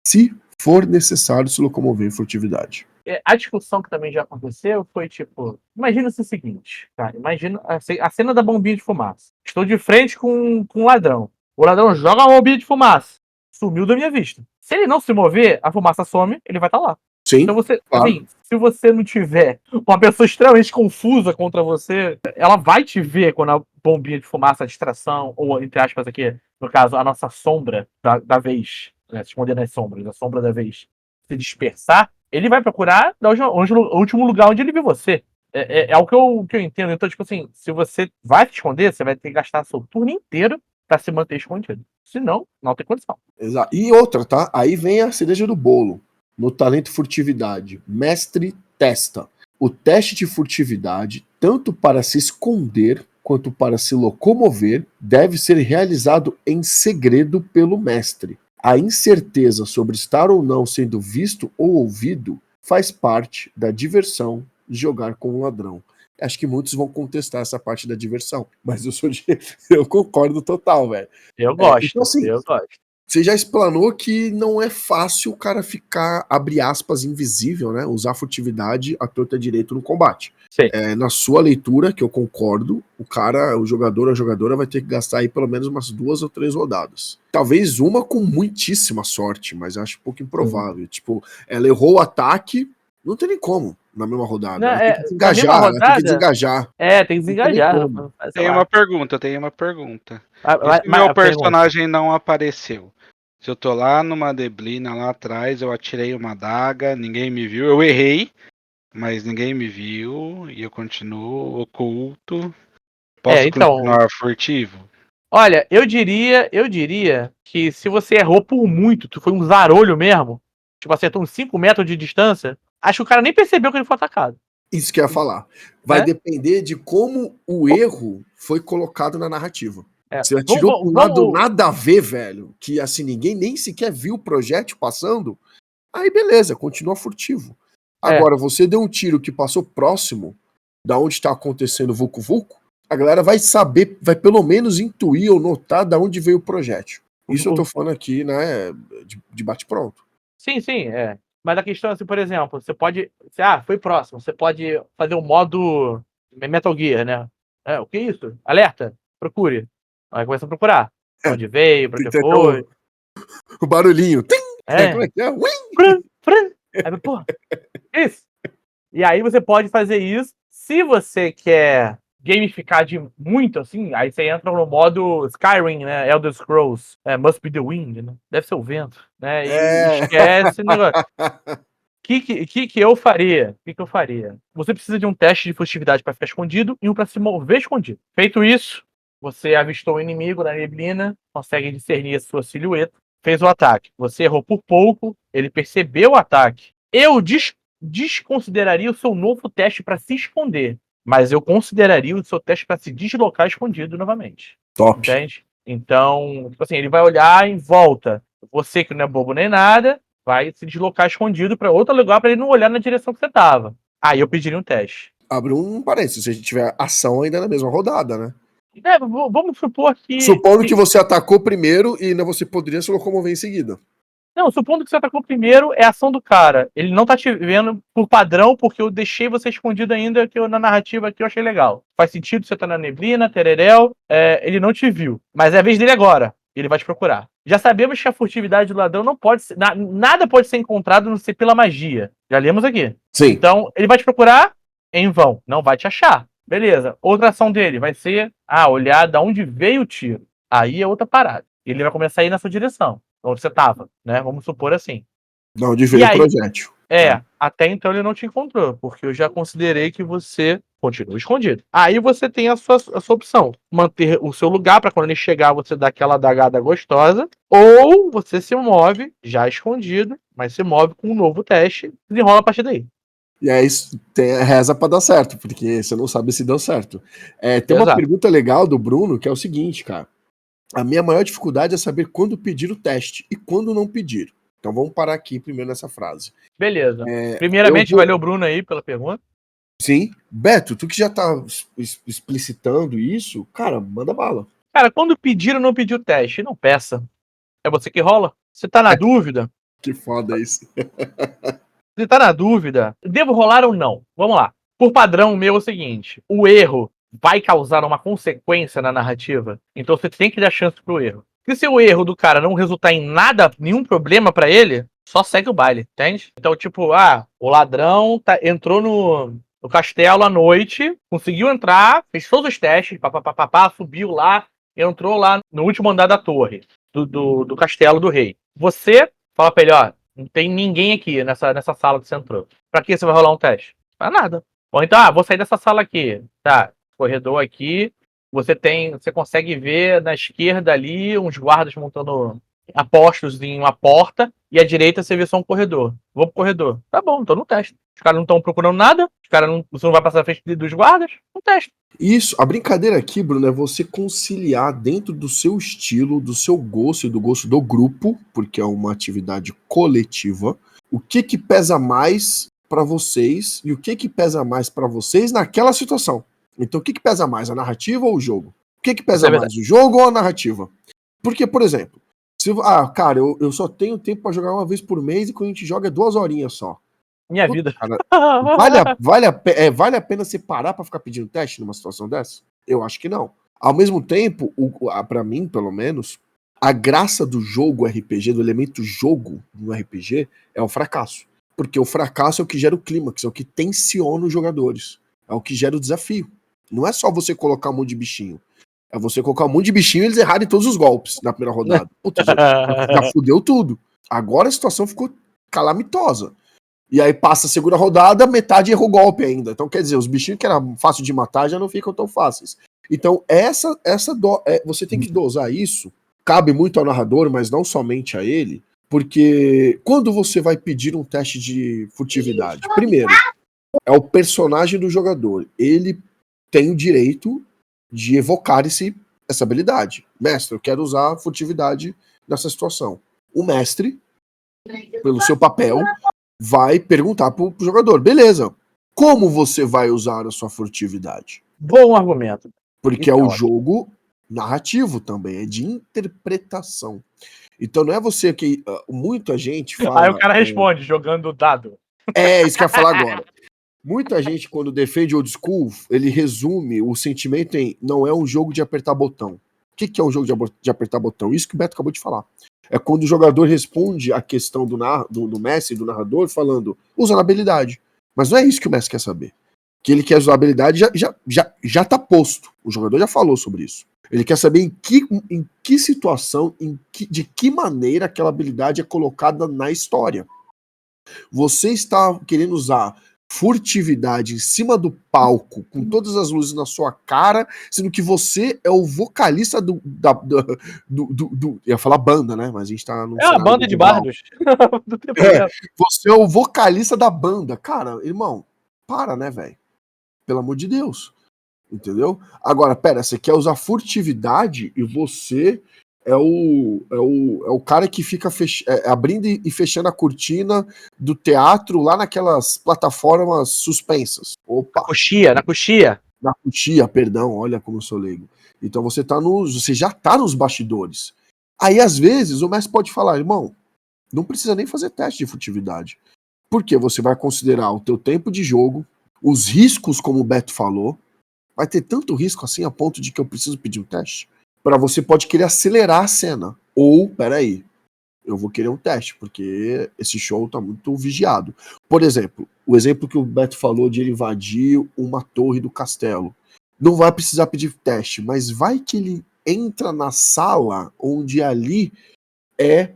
se for necessário se locomover em furtividade. A discussão que também já aconteceu foi tipo, imagina-se o seguinte, tá? Imagina a cena da bombinha de fumaça. Estou de frente com um ladrão. O ladrão joga uma bombinha de fumaça. Sumiu da minha vista. Se ele não se mover, a fumaça some, ele vai estar lá. Sim, então você, claro. Assim, se você não tiver uma pessoa extremamente confusa contra você, ela vai te ver quando a bombinha de fumaça, a distração, ou entre aspas aqui, no caso, a nossa sombra da vez, né, se esconder nas sombras, a sombra da vez, se dispersar, ele vai procurar o último lugar onde ele viu você. É o que eu entendo. Então, tipo assim, se você vai se esconder, você vai ter que gastar seu turno inteiro pra se manter escondido. Senão, não tem condição. Exato. E outra, tá? Aí vem a cereja do bolo. No talento furtividade, mestre testa. O teste de furtividade, tanto para se esconder quanto para se locomover, deve ser realizado em segredo pelo mestre. A incerteza sobre estar ou não sendo visto ou ouvido faz parte da diversão de jogar com um ladrão. Acho que muitos vão contestar essa parte da diversão, mas eu concordo total, velho. Eu gosto, então, assim, eu gosto. Você já explanou que não é fácil o cara ficar, abre aspas, invisível, né? Usar furtividade à torta direito no combate. Sim. Na sua leitura, que eu concordo, o jogador ou a jogadora vai ter que gastar aí pelo menos umas 2 ou 3 rodadas. Talvez uma com muitíssima sorte, mas acho um pouco improvável. Tipo, ela errou o ataque, não tem nem como na mesma rodada. Não, ela tem que desengajar, ela tem que desengajar. Tem que desengajar. Tem uma pergunta. Mas Se o meu personagem não apareceu? Se eu tô lá numa neblina lá atrás, eu atirei uma adaga, ninguém me viu, eu errei, mas ninguém me viu e eu continuo oculto. Posso continuar furtivo? Olha, eu diria que se você errou por muito, tu foi um zarolho mesmo, tipo, acertou uns 5 metros de distância, acho que o cara nem percebeu que ele foi atacado. Isso que eu ia falar. Vai depender de como o erro foi colocado na narrativa. Você atirou pra um lado nada a ver, velho, que assim, ninguém nem sequer viu o projétil passando, aí beleza, continua furtivo. Agora, você deu um tiro que passou próximo da onde tá acontecendo o vulco-vulco, a galera vai saber, vai pelo menos intuir ou notar da onde veio o projétil. Isso eu tô falando aqui, né, de bate-pronto. Sim, mas a questão é assim, por exemplo, você pode, foi próximo, você pode fazer o modo Metal Gear, né? O que é isso? Alerta, procure. Aí começa a procurar. Onde veio, pra que foi. O barulhinho. Como é que é? Aí, porra, isso. E aí você pode fazer isso. Se você quer gamificar de muito, assim, aí você entra no modo Skyrim, né? Elder Scrolls. Must be the wind, né? Deve ser o vento, né? E esquece o negócio. O que eu faria? Você precisa de um teste de furtividade para ficar escondido e um para se mover escondido. Feito isso, você avistou o inimigo na neblina, consegue discernir a sua silhueta, fez o ataque. Você errou por pouco, ele percebeu o ataque. Eu desconsideraria o seu novo teste para se esconder, mas eu consideraria o seu teste para se deslocar escondido novamente. Top. Entende? Então, tipo assim, ele vai olhar em volta. Você que não é bobo nem nada, vai se deslocar escondido para outro lugar para ele não olhar na direção que você tava. Aí eu pediria um teste. Abre um parênteses, se a gente tiver ação ainda na mesma rodada, né? Vamos supor que... Supondo que você atacou primeiro e ainda você poderia se locomover em seguida. Não, supondo que você atacou primeiro, é a ação do cara. Ele não tá te vendo por padrão, porque eu deixei você escondido ainda, que na narrativa aqui eu achei legal. Faz sentido, você tá na neblina, tererel, ele não te viu. Mas é a vez dele agora, ele vai te procurar. Já sabemos que a furtividade do ladrão não pode ser... Nada pode ser encontrado não ser pela magia. Já lemos aqui. Sim. Então, ele vai te procurar em vão. Não vai te achar. Beleza. Outra ação dele vai ser, olhar de onde veio o tiro. Aí é outra parada. Ele vai começar a ir na sua direção. Onde você tava, né? Vamos supor assim. De onde veio o projétil. Até então ele não te encontrou, porque eu já considerei que você continua escondido. Aí você tem a sua opção. Manter o seu lugar para quando ele chegar você dar aquela dagada gostosa. Ou você se move, já escondido, mas se move com um novo teste e desenrola a partir daí. E aí reza pra dar certo, porque você não sabe se deu certo. Tem uma Exato. pergunta legal do Bruno, que é o seguinte, cara. A minha maior dificuldade é saber quando pedir o teste e quando não pedir. Então vamos parar aqui primeiro nessa frase. Beleza. Primeiramente, eu vou- valeu, Bruno, aí, pela pergunta. Sim. Beto, tu que já tá explicitando isso, cara, manda bala. Cara, quando pedir ou não pedir o teste, não peça. É você que rola. Você tá na dúvida? Que foda isso. Você tá na dúvida? Devo rolar ou não? Vamos lá. Por padrão, o meu é o seguinte: o erro vai causar uma consequência na narrativa, então você tem que dar chance pro erro. E se o erro do cara não resultar em nada, nenhum problema pra ele, só segue o baile, entende? Então, tipo, o ladrão entrou no castelo à noite, conseguiu entrar, fez todos os testes, subiu lá, entrou lá no último andar da torre do castelo do rei. Você fala pra ele, ó, não tem ninguém aqui nessa sala que você entrou. Pra que você vai rolar um teste? Pra nada. Ou então, vou sair dessa sala aqui. Tá, corredor aqui. Você consegue ver na esquerda ali uns guardas montando apostos em uma porta. E à direita você vê só um corredor. Vou pro corredor. Tá bom, tô no teste. Os caras não estão procurando nada. Você não vai passar na frente dos guardas. No teste. Isso, a brincadeira aqui, Bruno, é você conciliar dentro do seu estilo, do seu gosto e do gosto do grupo, porque é uma atividade coletiva, o que pesa mais pra vocês e o que pesa mais pra vocês naquela situação. Então, o que pesa mais, a narrativa ou o jogo? O que pesa mais, o jogo ou a narrativa? Porque, por exemplo, cara, eu só tenho tempo pra jogar uma vez por mês e quando a gente joga é 2 horinhas só. Minha vida. Cara, vale a pena você parar pra ficar pedindo teste numa situação dessa? Eu acho que não. Ao mesmo tempo, pra mim, pelo menos, a graça do jogo RPG, do elemento jogo no RPG, é o fracasso. Porque o fracasso é o que gera o clímax, é o que tensiona os jogadores. É o que gera o desafio. Não é só você colocar um monte de bichinho. É você colocar um monte de bichinho e eles errarem todos os golpes na primeira rodada. Puta, já fudeu tudo. Agora a situação ficou calamitosa. E aí passa a segunda rodada, metade errou o golpe ainda. Então, quer dizer, os bichinhos que era fácil de matar já não ficam tão fáceis. Então, você tem que dosar isso. Cabe muito ao narrador, mas não somente a ele. Porque quando você vai pedir um teste de furtividade, primeiro, é o personagem do jogador. Ele tem o direito de evocar essa habilidade. Mestre, eu quero usar furtividade nessa situação. O mestre, pelo seu papel, vai perguntar pro jogador, beleza, como você vai usar a sua furtividade? Bom argumento. Porque é o jogo narrativo também, é de interpretação. Então não é você que... muita gente fala... Aí o cara responde, jogando o dado. Isso que eu ia falar agora. Muita gente, quando defende old school, ele resume o sentimento em não é um jogo de apertar botão. O que é um jogo de apertar botão? Isso que o Beto acabou de falar. É quando o jogador responde a questão do mestre, do narrador, falando, usa na habilidade. Mas não é isso que o mestre quer saber. Que ele quer usar a habilidade já tá posto. O jogador já falou sobre isso. Ele quer saber em que situação, de que maneira aquela habilidade é colocada na história. Você está querendo usar furtividade em cima do palco, com todas as luzes na sua cara, sendo que você é o vocalista do ia falar banda, né? Mas a gente tá num É uma banda de bardos. Você é o vocalista da banda. Cara, irmão, para, né, velho? Pelo amor de Deus. Entendeu? Agora, pera, você quer usar furtividade e você é o cara que fica abrindo e fechando a cortina do teatro lá naquelas plataformas suspensas. Opa! Na coxia. Na coxia, perdão, olha como eu sou leigo. Então você já tá nos bastidores. Aí, às vezes, o mestre pode falar, irmão, não precisa nem fazer teste de furtividade. Porque você vai considerar o teu tempo de jogo, os riscos, como o Beto falou. Vai ter tanto risco assim a ponto de que eu preciso pedir um teste? Para você pode querer acelerar a cena. Ou, peraí, eu vou querer um teste, porque esse show tá muito vigiado. Por exemplo, o exemplo que o Beto falou de ele invadir uma torre do castelo. Não vai precisar pedir teste, mas vai que ele entra na sala onde ali é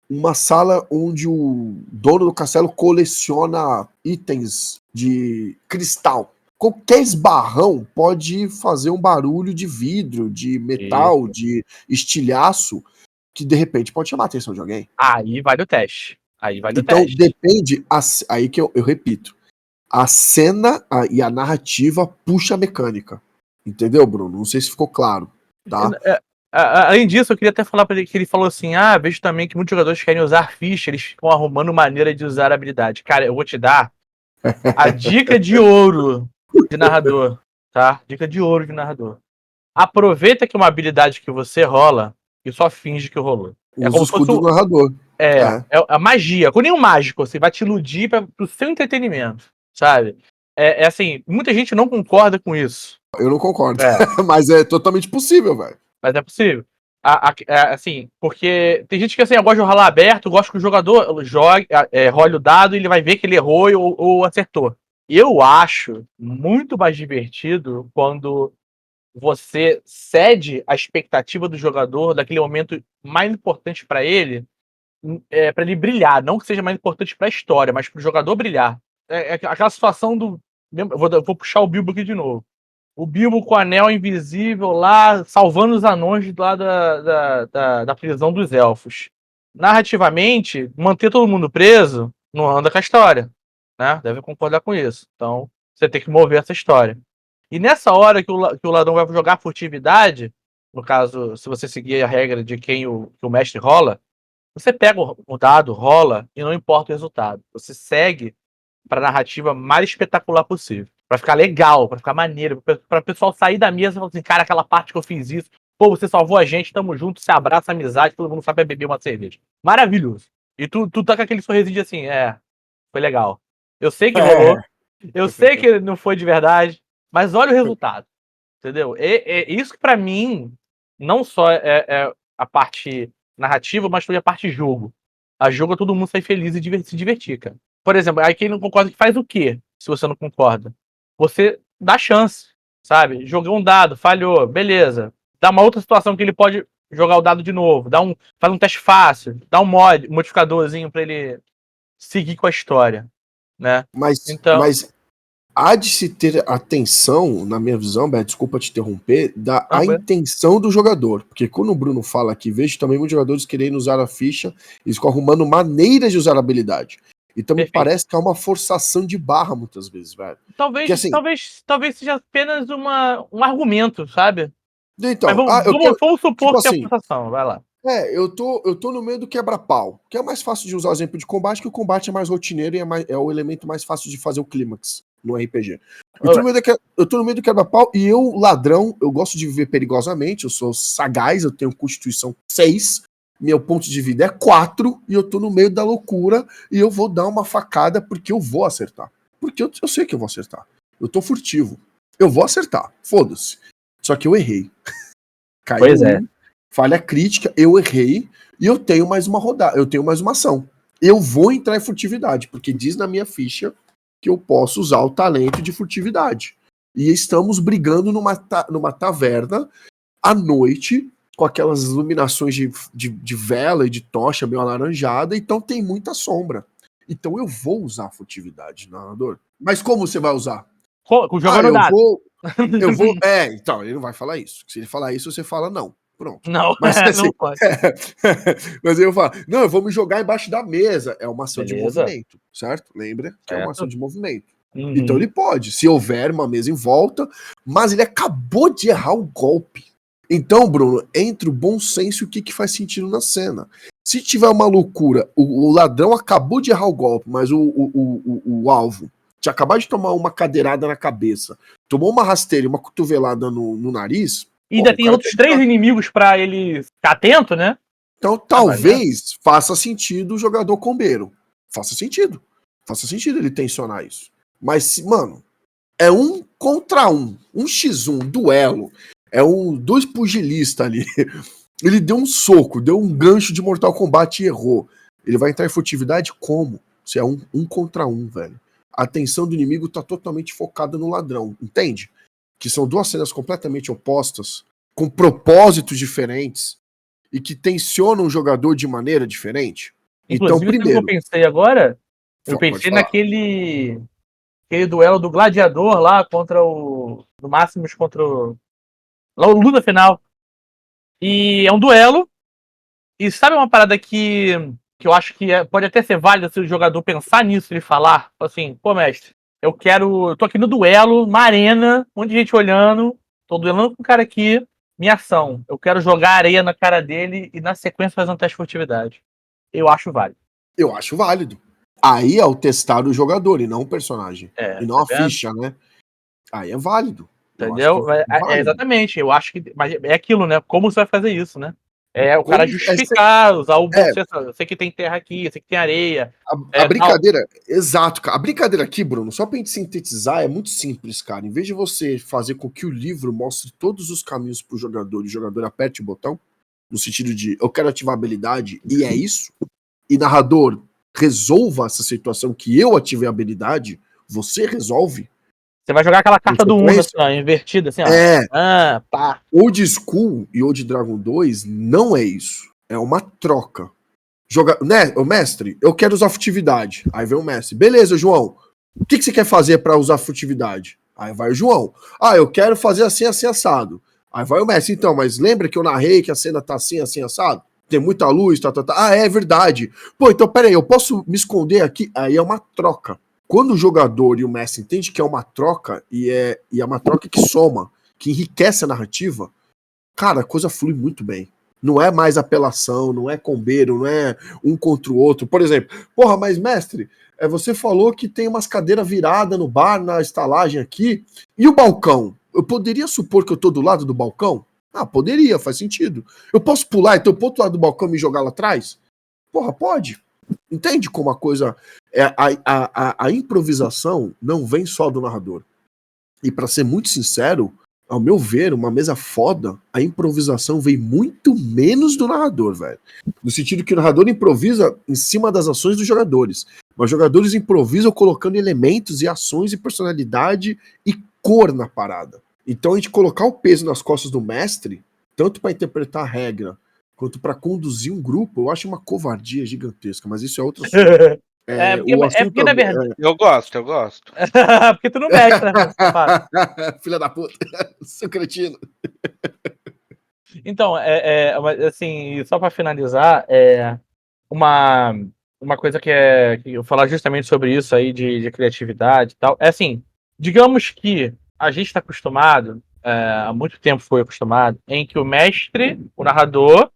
uma sala onde o dono do castelo coleciona itens de cristal. qualquer esbarrão pode fazer um barulho de vidro, de metal, de estilhaço, que de repente pode chamar a atenção de alguém. Aí vale o teste. Então depende, aí que eu repito, a cena e a narrativa puxa a mecânica. Entendeu, Bruno? Não sei se ficou claro, tá? Além disso, eu queria até falar pra ele que ele falou assim: vejo também que muitos jogadores querem usar ficha, eles ficam arrumando maneira de usar a habilidade. Cara, eu vou te dar a dica de ouro de narrador, tá? Dica de ouro de narrador. Aproveita que uma habilidade que você rola e só finge que rolou. Usa o escudo do narrador. É a magia. Com nenhum mágico, você vai te iludir pro seu entretenimento, sabe? É assim, muita gente não concorda com isso. Eu não concordo. Mas é totalmente possível, velho. Mas é possível. Assim, porque tem gente que assim, gosta de rolar aberto, gosta que o jogador role o dado e ele vai ver que ele errou ou acertou. Eu acho muito mais divertido quando você cede a expectativa do jogador daquele momento mais importante pra ele, para ele brilhar. Não que seja mais importante pra história, mas pro jogador brilhar. É aquela situação do... Vou puxar o Bilbo aqui de novo. O Bilbo com o anel invisível lá, salvando os anões lá da prisão dos elfos. Narrativamente, manter todo mundo preso não anda com a história, né? Deve concordar com isso. Então, você tem que mover essa história. E nessa hora que o ladrão vai jogar furtividade, no caso, se você seguir a regra de que o mestre rola, você pega o dado, rola, e não importa o resultado. Você segue para a narrativa mais espetacular possível. Pra ficar legal, pra ficar maneiro, pra o pessoal sair da mesa e falar assim, cara, aquela parte que eu fiz isso, pô, você salvou a gente, tamo junto, se abraça, amizade, todo mundo sabe beber uma cerveja. Maravilhoso. E tu tá com aquele sorrisinho de assim, foi legal. Eu sei que rolou, eu sei que não foi de verdade, mas olha o resultado, entendeu? Isso que pra mim, não só é a parte narrativa, mas também a parte jogo. A jogo é todo mundo sair feliz e se divertir, cara. Por exemplo, aí quem não concorda faz o quê? Se você não concorda. Você dá chance, sabe? Jogou um dado, falhou, beleza. Dá uma outra situação que ele pode jogar o dado de novo. Faz um teste fácil, dá um modificadorzinho pra ele seguir com a história, né? Mas há de se ter atenção, na minha visão, Beto, desculpa te interromper, a intenção do jogador. Porque quando o Bruno fala aqui, vejo também muitos jogadores querendo usar a ficha, eles ficam arrumando maneiras de usar a habilidade. Então me parece que é uma forçação de barra muitas vezes, velho. Talvez, assim, talvez seja apenas um argumento, sabe? Então, vamos supor que é forçação, vai lá. Eu tô no meio do quebra-pau, que é mais fácil de usar o exemplo de combate, que o combate é mais rotineiro e é o elemento mais fácil de fazer o clímax no RPG. Eu tô no meio do quebra-pau e eu, ladrão, eu gosto de viver perigosamente, eu sou sagaz, eu tenho constituição 6, meu ponto de vida é 4 e eu tô no meio da loucura e eu vou dar uma facada porque eu vou acertar. Porque eu sei que eu vou acertar. Eu tô furtivo. Eu vou acertar. Foda-se. Só que eu errei. Caiu falha crítica, eu errei e eu tenho mais uma rodada, eu tenho mais uma ação. Eu vou entrar em furtividade, porque diz na minha ficha que eu posso usar o talento de furtividade. E estamos brigando numa taverna à noite, com aquelas iluminações de vela e de tocha meio alaranjada, então tem muita sombra. Então eu vou usar a furtividade, narrador. Mas como você vai usar? Jogando dado. Eu vou. Então, ele não vai falar isso. Se ele falar isso, você fala não. Pronto. Não, mas, assim, não pode. Mas eu falo, não, eu vou me jogar embaixo da mesa. É uma ação de movimento, certo? Lembra que é uma ação de movimento. Uhum. Então ele pode, se houver uma mesa em volta, mas ele acabou de errar o golpe. Então, Bruno, entre o bom senso e o que faz sentido na cena. Se tiver uma loucura, o ladrão acabou de errar o golpe, mas o alvo tinha acabado de tomar uma cadeirada na cabeça, tomou uma rasteira e uma cotovelada no nariz. E ainda tem outros 3 inimigos pra ele ficar atento, né? Então talvez faça sentido o jogador combeiro. Faça sentido ele tensionar isso. Mas, mano, é 1 contra 1, 1x1, duelo. É 2 pugilistas ali. Ele deu um soco, deu um gancho de Mortal Kombat e errou. Ele vai entrar em furtividade como? Se é 1 contra 1, velho. A atenção do inimigo tá totalmente focada no ladrão, entende? Que são 2 cenas completamente opostas, com propósitos diferentes, e que tensionam o jogador de maneira diferente. Inclusive, então, primeiro... eu pensei agora, eu pensei naquele aquele duelo do Gladiador lá contra o Máximos contra o luta final. E é um duelo. E sabe uma parada que eu acho que pode até ser válida se o jogador pensar nisso e falar assim, pô, mestre, eu tô aqui no duelo, uma arena, um monte de gente olhando, tô duelando com o cara aqui, minha ação, eu quero jogar areia na cara dele e na sequência fazer um teste de furtividade. Eu acho válido. Eu acho válido. Aí é o testar o jogador e não o personagem. E não a ficha, né? Aí é válido. Entendeu? Exatamente, eu acho que. Mas é aquilo, né? Como você vai fazer isso, né? O cara justificar, usar o bom senso. Eu sei que tem terra aqui, eu sei que tem areia. A brincadeira, exato, cara. A brincadeira aqui, Bruno, só pra gente sintetizar, é muito simples, cara. Em vez de você fazer com que o livro mostre todos os caminhos pro jogador e o jogador aperte o botão, no sentido de eu quero ativar a habilidade e é isso, e narrador resolva essa situação que eu ativei a habilidade, você resolve. Você vai jogar aquela carta do Uno, assim, ó, invertida, assim, ó. Pá. Old School e Old Dragon 2 não é isso. É uma troca. O mestre, eu quero usar furtividade. Aí vem o mestre. Beleza, João. O que você quer fazer para usar furtividade? Aí vai o João. Eu quero fazer assim, assim, assado. Aí vai o mestre. Então, mas lembra que eu narrei que a cena tá assim, assim, assado? Tem muita luz, tá. É verdade. Pô, então peraí, eu posso me esconder aqui? Aí é uma troca. Quando o jogador e o mestre entendem que é uma troca, e é uma troca que soma, que enriquece a narrativa, cara, a coisa flui muito bem. Não é mais apelação, não é combeiro, não é um contra o outro. Por exemplo, mas mestre, você falou que tem umas cadeiras viradas no bar, na estalagem aqui, e o balcão? Eu poderia supor que eu tô do lado do balcão? Poderia, faz sentido. Eu posso pular, então eu pro lado do balcão e me jogar lá atrás? Pode. Entende como a coisa... A improvisação não vem só do narrador. E para ser muito sincero, ao meu ver, uma mesa foda, a improvisação vem muito menos do narrador, velho. No sentido que o narrador improvisa em cima das ações dos jogadores. Mas os jogadores improvisam colocando elementos e ações e personalidade e cor na parada. Então a gente colocar o peso nas costas do mestre, tanto para interpretar a regra, quanto para conduzir um grupo, eu acho uma covardia gigantesca, mas isso é outro assunto. Porque na verdade... Eu gosto. Porque tu não mexe, né? Filha da puta, seu cretino. Então, assim, só para finalizar, uma coisa que eu falar justamente sobre isso aí de criatividade e tal, é assim, digamos que a gente está acostumado, há muito tempo foi acostumado, em que o mestre, o narrador,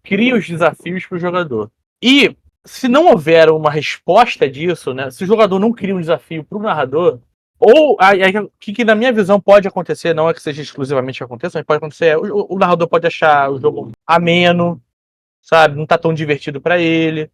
cria os desafios para o jogador. E se não houver uma resposta disso, né, se o jogador não cria um desafio para o narrador, ou o que na minha visão pode acontecer, não é que seja exclusivamente que aconteça, mas pode acontecer, o narrador pode achar o jogo ameno, sabe, não tá tão divertido para ele,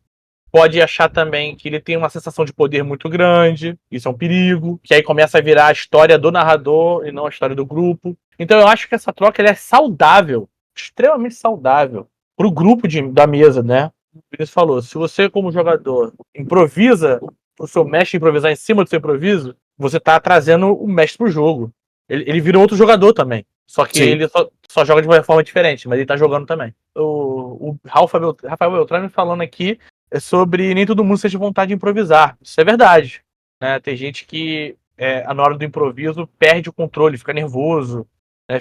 pode achar também que ele tem uma sensação de poder muito grande, isso é um perigo, que aí começa a virar a história do narrador e não a história do grupo. Então eu acho que essa troca ela é saudável, extremamente saudável pro grupo da mesa, né? O Vinícius falou, se você como jogador improvisa, o seu mestre improvisar em cima do seu improviso, você tá trazendo o mestre pro jogo. Ele vira outro jogador também. Só que ele só joga de uma forma diferente, mas ele tá jogando também. O Rafael Beltrame falando aqui é sobre nem todo mundo sente vontade de improvisar. Isso é verdade. Né? Tem gente que, na hora do improviso, perde o controle, fica nervoso, né?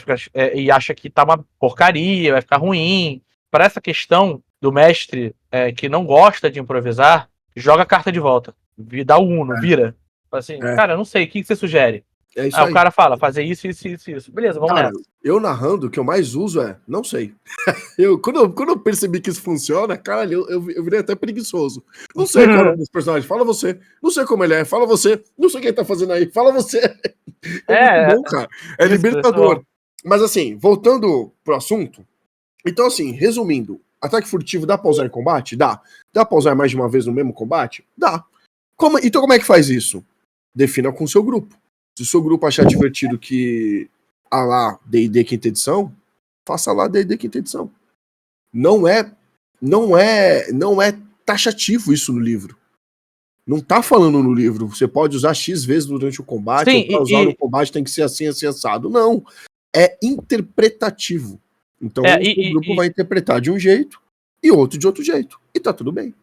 E acha que tá uma porcaria, vai ficar ruim. Para essa questão do mestre que não gosta de improvisar, joga a carta de volta. Dá o Uno, vira. Assim, cara, eu não sei, o que você sugere? O cara fala, fazer isso. Beleza, vamos nessa. Eu narrando, o que eu mais uso não sei. Quando eu percebi que isso funciona, caralho, eu virei até preguiçoso. Não sei qual é o dos personagens, fala você. Não sei como ele é, fala você. Não sei quem tá fazendo aí, fala você. Muito bom, cara. É libertador. Mas assim, voltando pro assunto. Então assim, resumindo, ataque furtivo dá pra usar em combate? Dá. Dá pra usar mais de uma vez no mesmo combate? Dá. Então como é que faz isso? Defina com o seu grupo. Se o seu grupo achar divertido que lá D&D quinta edição, faça lá D&D quinta edição. Não é taxativo isso no livro. Não tá falando no livro, você pode usar X vezes durante o combate, ou pra usar no combate tem que ser assim, assim, assado. Não. É interpretativo. Então o grupo vai interpretar de um jeito e outro de outro jeito. E tá tudo bem.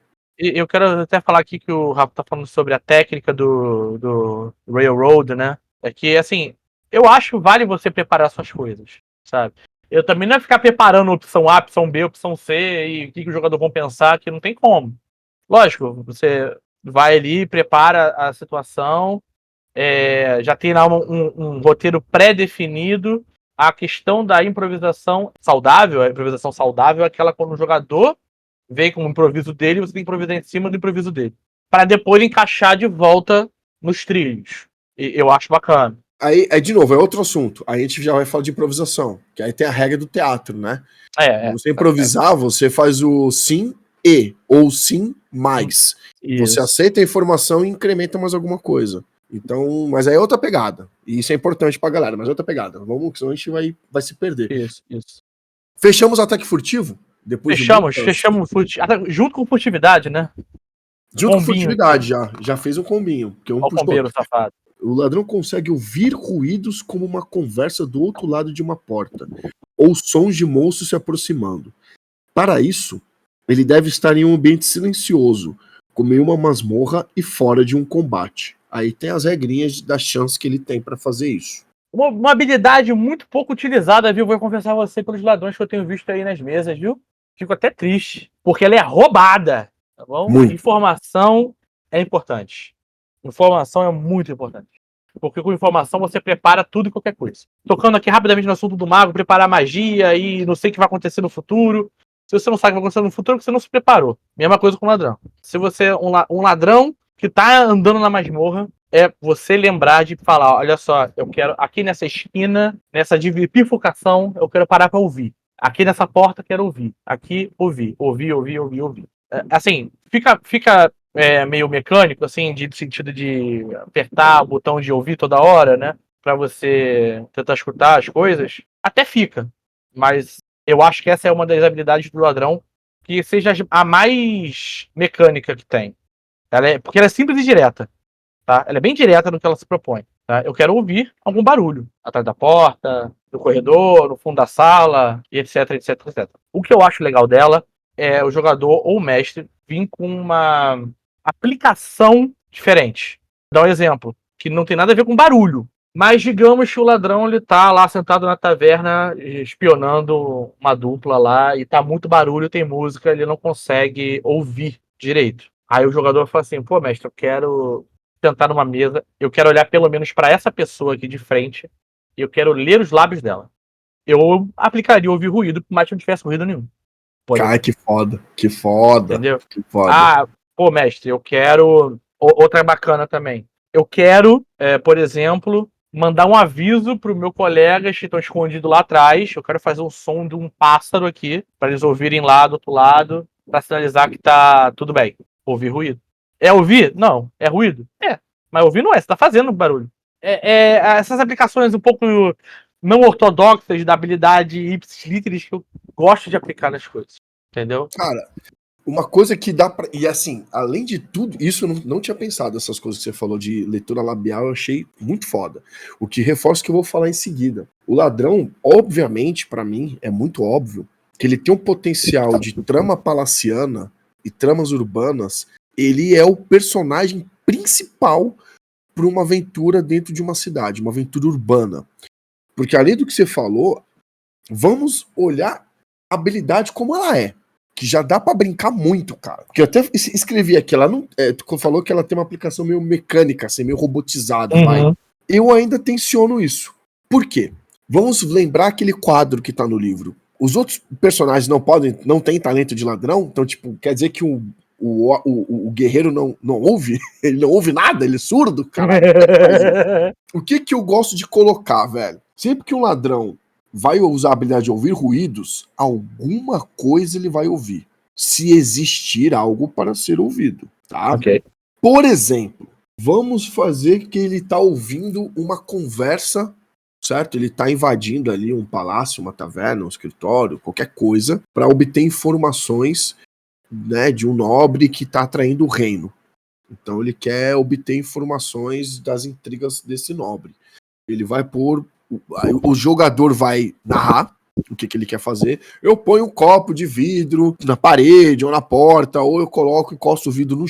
eu quero até falar aqui que o Rafa tá falando sobre a técnica do Railroad, né? É que, assim, eu acho que vale você preparar suas coisas, sabe? Eu também não é ficar preparando opção A, opção B, opção C e o que os jogadores vão pensar, que não tem como. Lógico, você vai ali, prepara a situação, já tem lá um roteiro pré-definido. A questão da improvisação saudável, a improvisação saudável é aquela quando o jogador vem com o improviso dele, você tem que improvisar em cima do improviso dele, para depois encaixar de volta nos trilhos. E eu acho bacana. Aí, de novo, é outro assunto. Aí a gente já vai falar de improvisação, que aí tem a regra do teatro, né? Você improvisar, você faz o sim e, ou sim mais. Isso. Você aceita a informação e incrementa mais alguma coisa. Então, mas aí é outra pegada. E isso é importante pra galera, mas é outra pegada. Vamos, senão a gente vai se perder. Isso. Fechamos o ataque furtivo? Depois Fechamos junto com furtividade, né? Junto com furtividade, já fez um combinho. Que Olha o combeiro safado. O ladrão consegue ouvir ruídos como uma conversa do outro lado de uma porta, ou sons de monstros se aproximando. Para isso, ele deve estar em um ambiente silencioso, como em uma masmorra e fora de um combate. Aí tem as regrinhas das chances que ele tem para fazer isso. Uma habilidade muito pouco utilizada, viu? Vou confessar a você pelos ladrões que eu tenho visto aí nas mesas, viu? Fico até triste, porque ela é roubada, tá bom? Muito. Informação é importante. Informação é muito importante. Porque com informação você prepara tudo e qualquer coisa. Tocando aqui rapidamente no assunto do mago, preparar magia e não sei o que vai acontecer no futuro. Se você não sabe o que vai acontecer no futuro, você não se preparou. Mesma coisa com o ladrão. Se você é um ladrão que tá andando na masmorra, é você lembrar de falar, olha só, eu quero aqui nessa esquina, nessa bifurcação, eu quero parar para ouvir. Aqui nessa porta, quero ouvir. Aqui, ouvir. Assim, fica meio mecânico, assim, de sentido de apertar o botão de ouvir toda hora, né? Pra você tentar escutar as coisas. Até fica. Mas eu acho que essa é uma das habilidades do ladrão que seja a mais mecânica que tem. Porque ela é simples e direta. Tá? Ela é bem direta no que ela se propõe. Tá? Eu quero ouvir algum barulho. Atrás da porta, no corredor, no fundo da sala, e etc. O que eu acho legal dela é o jogador ou o mestre vir com uma aplicação diferente. Vou dar um exemplo, que não tem nada a ver com barulho. Mas digamos que o ladrão ele tá lá sentado na taverna espionando uma dupla lá e tá muito barulho, tem música, ele não consegue ouvir direito. Aí o jogador fala assim, pô, mestre, eu quero sentar numa mesa, eu quero olhar pelo menos para essa pessoa aqui de frente e eu quero ler os lábios dela. Eu aplicaria ouvir ruído, por mais que não tivesse ruído nenhum. Cara, que foda. Entendeu? Que foda. Ah, pô, mestre, eu quero... Outra bacana também. Eu quero, por exemplo, mandar um aviso pro meu colegas que estão escondidos lá atrás. Eu quero fazer um som de um pássaro aqui, para eles ouvirem lá do outro lado, para sinalizar que tá tudo bem. Ouvir ruído. É ouvir? Não. É ruído? É. Mas ouvir não é, você tá fazendo barulho. Essas aplicações um pouco não ortodoxas da habilidade ipsis literis que eu gosto de aplicar nas coisas. Entendeu? Cara, uma coisa que dá pra... E assim, além de tudo, isso eu não tinha pensado, essas coisas que você falou de leitura labial, eu achei muito foda. O que reforça o que eu vou falar em seguida. O ladrão, obviamente, pra mim, é muito óbvio, que ele tem um potencial de trama palaciana e tramas urbanas. Ele é o personagem principal para uma aventura dentro de uma cidade, uma aventura urbana. Porque além do que você falou, vamos olhar a habilidade como ela é. Que já dá pra brincar muito, cara. Porque eu até escrevi aqui, ela não. Tu falou que ela tem uma aplicação meio mecânica, assim, meio robotizada, vai. Eu ainda tensiono isso. Por quê? Vamos lembrar aquele quadro que tá no livro. Os outros personagens não têm talento de ladrão, então, tipo, quer dizer que o guerreiro não ouve? Ele não ouve nada? Ele é surdo? Cara. O que eu gosto de colocar, velho? Sempre que um ladrão vai usar a habilidade de ouvir ruídos, alguma coisa ele vai ouvir. Se existir algo para ser ouvido, tá? Ok. Por exemplo, vamos fazer que ele tá ouvindo uma conversa, certo? Ele tá invadindo ali um palácio, uma taverna, um escritório, qualquer coisa, para obter informações, né, de um nobre que tá traindo o reino. Então ele quer obter informações das intrigas desse nobre. Ele vai pôr... O jogador vai narrar, o que ele quer fazer. Eu ponho um copo de vidro na parede ou na porta, ou eu encosto o vidro no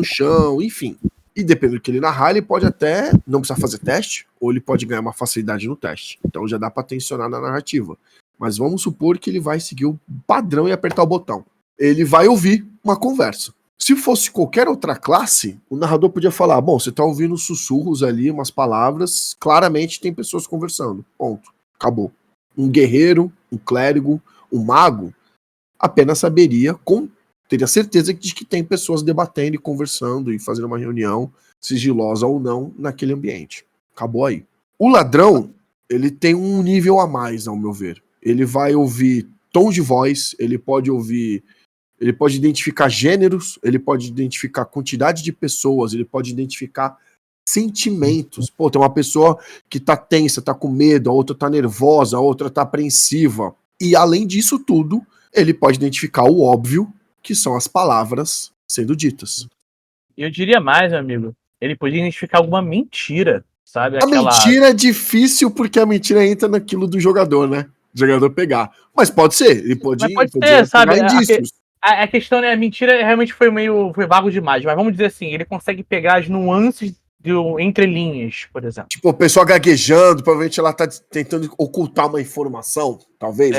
chão, enfim. E dependendo do que ele narrar, ele pode até não precisar fazer teste, ou ele pode ganhar uma facilidade no teste. Então já dá pra tensionar na narrativa. Mas vamos supor que ele vai seguir o padrão e apertar o botão. Ele vai ouvir uma conversa. Se fosse qualquer outra classe, o narrador podia falar, bom, você tá ouvindo sussurros ali, umas palavras, claramente tem pessoas conversando. Ponto. Acabou. Um guerreiro, um clérigo, um mago, apenas teria certeza de que tem pessoas debatendo e conversando e fazendo uma reunião, sigilosa ou não, naquele ambiente. Acabou aí. O ladrão, ele tem um nível a mais, ao meu ver. Ele vai ouvir tons de voz, ele pode identificar gêneros, ele pode identificar quantidade de pessoas, ele pode identificar sentimentos. Pô, tem uma pessoa que tá tensa, tá com medo, a outra tá nervosa, a outra tá apreensiva. E além disso tudo, ele pode identificar o óbvio, que são as palavras sendo ditas. Eu diria mais, meu amigo, ele podia identificar alguma mentira, sabe? A mentira é difícil porque a mentira entra naquilo do jogador, né? O jogador pegar. Mas pode ser, ele pode ser, sabe? Indícios. A questão, né, a mentira realmente foi vago demais, mas vamos dizer assim, ele consegue pegar as nuances entre linhas, por exemplo. Tipo, a pessoa gaguejando, provavelmente ela tá tentando ocultar uma informação, talvez.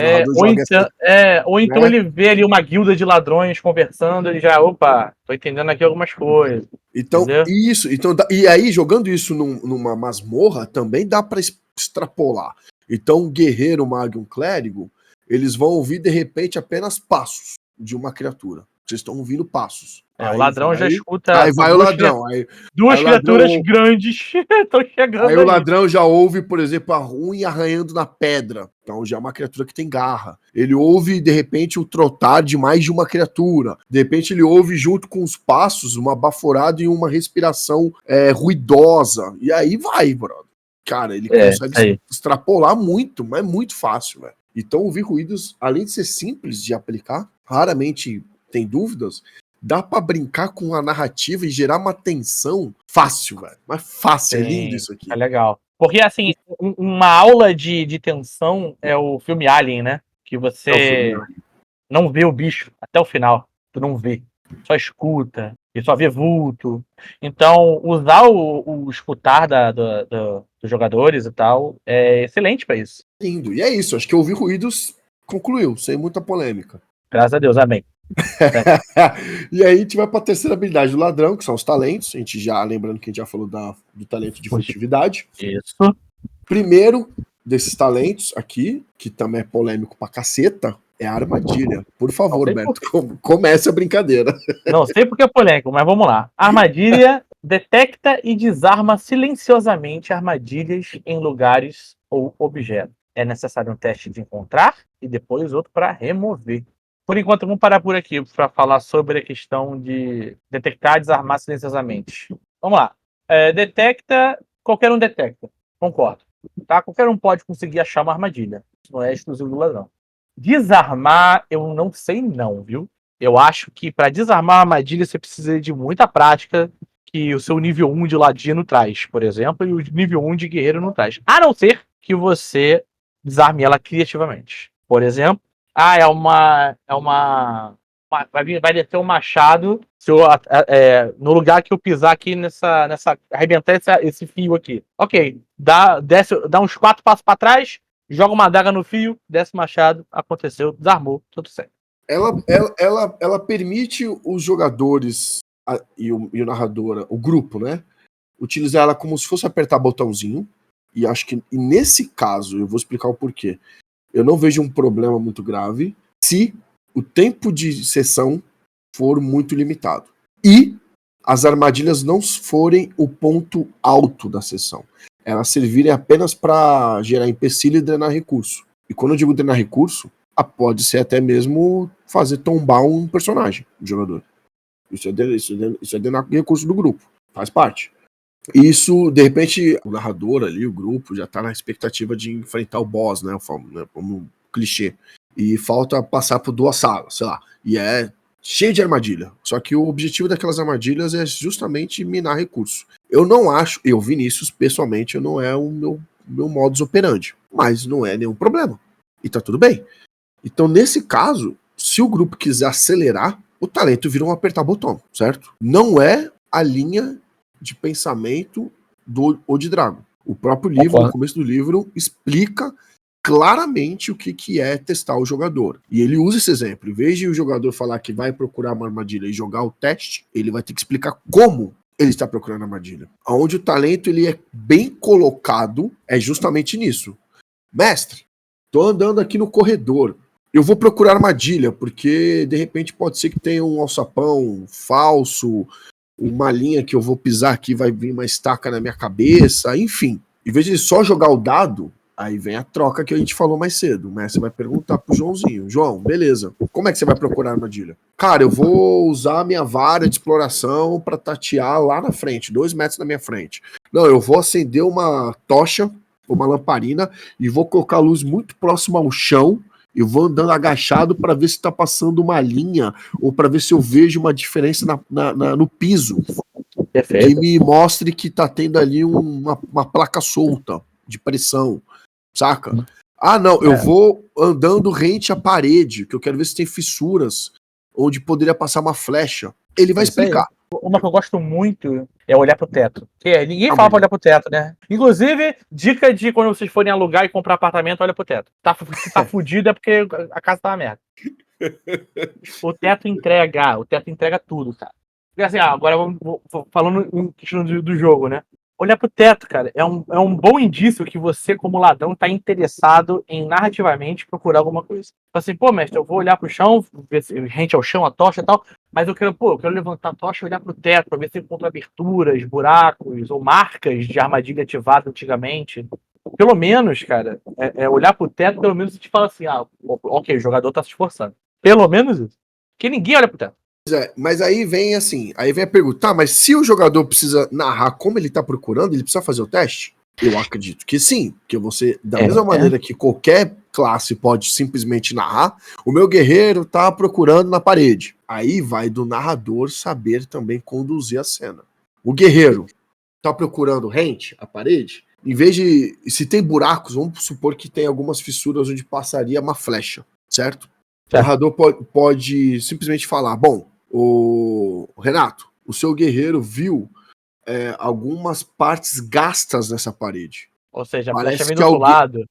Ou então ele vê ali uma guilda de ladrões conversando, ele já, opa, tô entendendo aqui algumas coisas. Então, entendeu? Isso. Então, e aí, jogando isso numa masmorra, também dá pra extrapolar. Então, um guerreiro, um mago, um clérigo, eles vão ouvir, de repente, apenas passos de uma criatura. Vocês estão ouvindo passos. O ladrão já escuta. Aí vai o ladrão. Duas criaturas grandes estão chegando. Aí o ladrão já ouve, por exemplo, a unha arranhando na pedra. Então já é uma criatura que tem garra. Ele ouve, de repente, o trotar de mais de uma criatura. De repente, ele ouve, junto com os passos, uma baforada e uma respiração ruidosa. E aí vai, brother. Cara, ele consegue extrapolar muito, mas é muito fácil, velho. Então, ouvir ruídos, além de ser simples de aplicar, raramente tem dúvidas, dá pra brincar com a narrativa e gerar uma tensão fácil, velho. Mas fácil, é lindo isso aqui. É legal. Porque, assim, uma aula de tensão é o filme Alien, né? Que você não vê o bicho até o final. Tu não vê. Só escuta. E só vê vulto. Então, usar o escutar dos jogadores e tal é excelente pra isso. Lindo. E é isso. Acho que ouvir ruídos concluiu, sem muita polêmica. Graças a Deus, amém. E aí a gente vai para a terceira habilidade do ladrão, que são os talentos. A gente já, lembrando que a gente já falou do talento de furtividade. Isso. Primeiro desses talentos aqui, que também é polêmico pra caceta, é a armadilha. Por favor, Beto, comece a brincadeira. Não sei porque é polêmico, mas vamos lá. Armadilha detecta e desarma silenciosamente armadilhas em lugares ou objetos. É necessário um teste de encontrar e depois outro para remover. Por enquanto, vamos parar por aqui para falar sobre a questão de detectar e desarmar silenciosamente. Vamos lá. Detecta, qualquer um detecta. Concordo. Tá? Qualquer um pode conseguir achar uma armadilha. Isso não é exclusivo do ladrão. Desarmar, eu não sei não, viu? Eu acho que para desarmar a armadilha você precisa de muita prática que o seu nível 1 de ladino traz, por exemplo, e o nível 1 de guerreiro não traz. A não ser que você desarme ela criativamente. Por exemplo, vai descer um machado no lugar que eu pisar aqui arrebentar esse fio aqui. Ok, dá uns 4 passos para trás, joga uma adaga no fio, desce o machado, aconteceu, desarmou, tudo certo. Ela permite os jogadores e o narrador, o grupo, né, utilizar ela como se fosse apertar botãozinho, e acho que nesse caso, eu vou explicar o porquê. Eu não vejo um problema muito grave se o tempo de sessão for muito limitado. E as armadilhas não forem o ponto alto da sessão. Elas servirem apenas para gerar empecilho e drenar recurso. E quando eu digo drenar recurso, pode ser até mesmo fazer tombar um personagem, um jogador. Isso é drenar recurso do grupo. Faz parte. Isso, de repente, o narrador ali, o grupo, já tá na expectativa de enfrentar o boss, né? Como um clichê. E falta passar por 2 salas, sei lá. E é cheio de armadilha. Só que o objetivo daquelas armadilhas é justamente minar recurso. Eu não acho, eu, Vinícius, pessoalmente, não é o meu modus operandi. Mas não é nenhum problema. E tá tudo bem. Então, nesse caso, se o grupo quiser acelerar, o talento vira um apertar botão, certo? Não é a linha de pensamento do Odidrago. O próprio livro, no começo do livro, explica claramente o que é testar o jogador. E ele usa esse exemplo. Em vez de o jogador falar que vai procurar uma armadilha e jogar o teste, ele vai ter que explicar como ele está procurando a armadilha. Onde o talento ele é bem colocado é justamente nisso. Mestre, tô andando aqui no corredor. Eu vou procurar armadilha, porque de repente pode ser que tenha um alçapão falso, uma linha que eu vou pisar aqui, vai vir uma estaca na minha cabeça, enfim. Em vez de só jogar o dado, aí vem a troca que a gente falou mais cedo. O mestre vai perguntar pro Joãozinho: João, beleza, como é que você vai procurar armadilha? Cara, eu vou usar a minha vara de exploração pra tatear lá na frente, 2 metros na minha frente. Não, eu vou acender uma tocha, uma lamparina, e vou colocar a luz muito próxima ao chão. Eu vou andando agachado para ver se tá passando uma linha ou para ver se eu vejo uma diferença no piso. Perfeito. Que me mostre que tá tendo ali uma placa solta de pressão, saca? Ah, não, eu vou andando rente à parede, que eu quero ver se tem fissuras onde poderia passar uma flecha. Ele vai explicar. Uma que eu gosto muito é olhar pro teto. Ninguém fala pra olhar pro teto, né? Inclusive, dica de quando vocês forem alugar e comprar apartamento, olha pro teto. Tá fudido é porque a casa tá uma merda. O teto entrega tudo, cara. Porque assim, agora falando em questão do jogo, né? Olhar pro teto, cara, é um bom indício que você, como ladrão, tá interessado em narrativamente procurar alguma coisa. Assim, pô, mestre, eu vou olhar pro chão, ver se rente ao chão, a tocha e tal, mas eu quero levantar a tocha e olhar pro teto pra ver se eu encontro aberturas, buracos ou marcas de armadilha ativada antigamente. Pelo menos, cara, olhar pro teto, pelo menos a gente fala assim, ok, o jogador tá se esforçando. Pelo menos isso. Porque ninguém olha pro teto. Mas aí vem a pergunta, mas se o jogador precisa narrar como ele tá procurando, ele precisa fazer o teste? Eu acredito que sim, porque você, da mesma maneira que qualquer classe pode simplesmente narrar, o meu guerreiro tá procurando na parede. Aí vai do narrador saber também conduzir a cena. O guerreiro tá procurando rente, a parede, em vez de, se tem buracos, vamos supor que tem algumas fissuras onde passaria uma flecha, certo? O narrador pode simplesmente falar, bom, o Renato, o seu guerreiro viu algumas partes gastas nessa parede. Ou seja, a flecha vem do outro lado.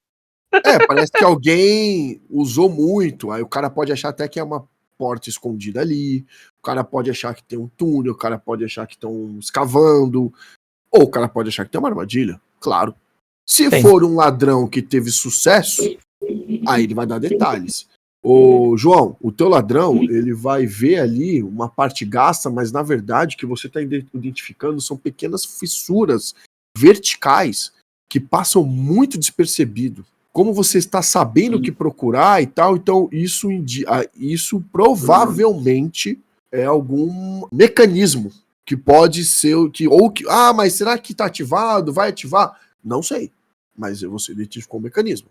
Parece que alguém usou muito. Aí o cara pode achar até que é uma porta escondida ali. O cara pode achar que tem um túnel. O cara pode achar que estão escavando. Ou o cara pode achar que tem uma armadilha. Claro. Se for um ladrão que teve sucesso, aí ele vai dar detalhes. Ô, João, o teu ladrão, ele vai ver ali uma parte gasta, mas na verdade o que você está identificando são pequenas fissuras verticais que passam muito despercebido. Como você está sabendo o que procurar e tal, então isso provavelmente é algum mecanismo que pode ser mas será que está ativado? Vai ativar? Não sei, mas você identificou o mecanismo.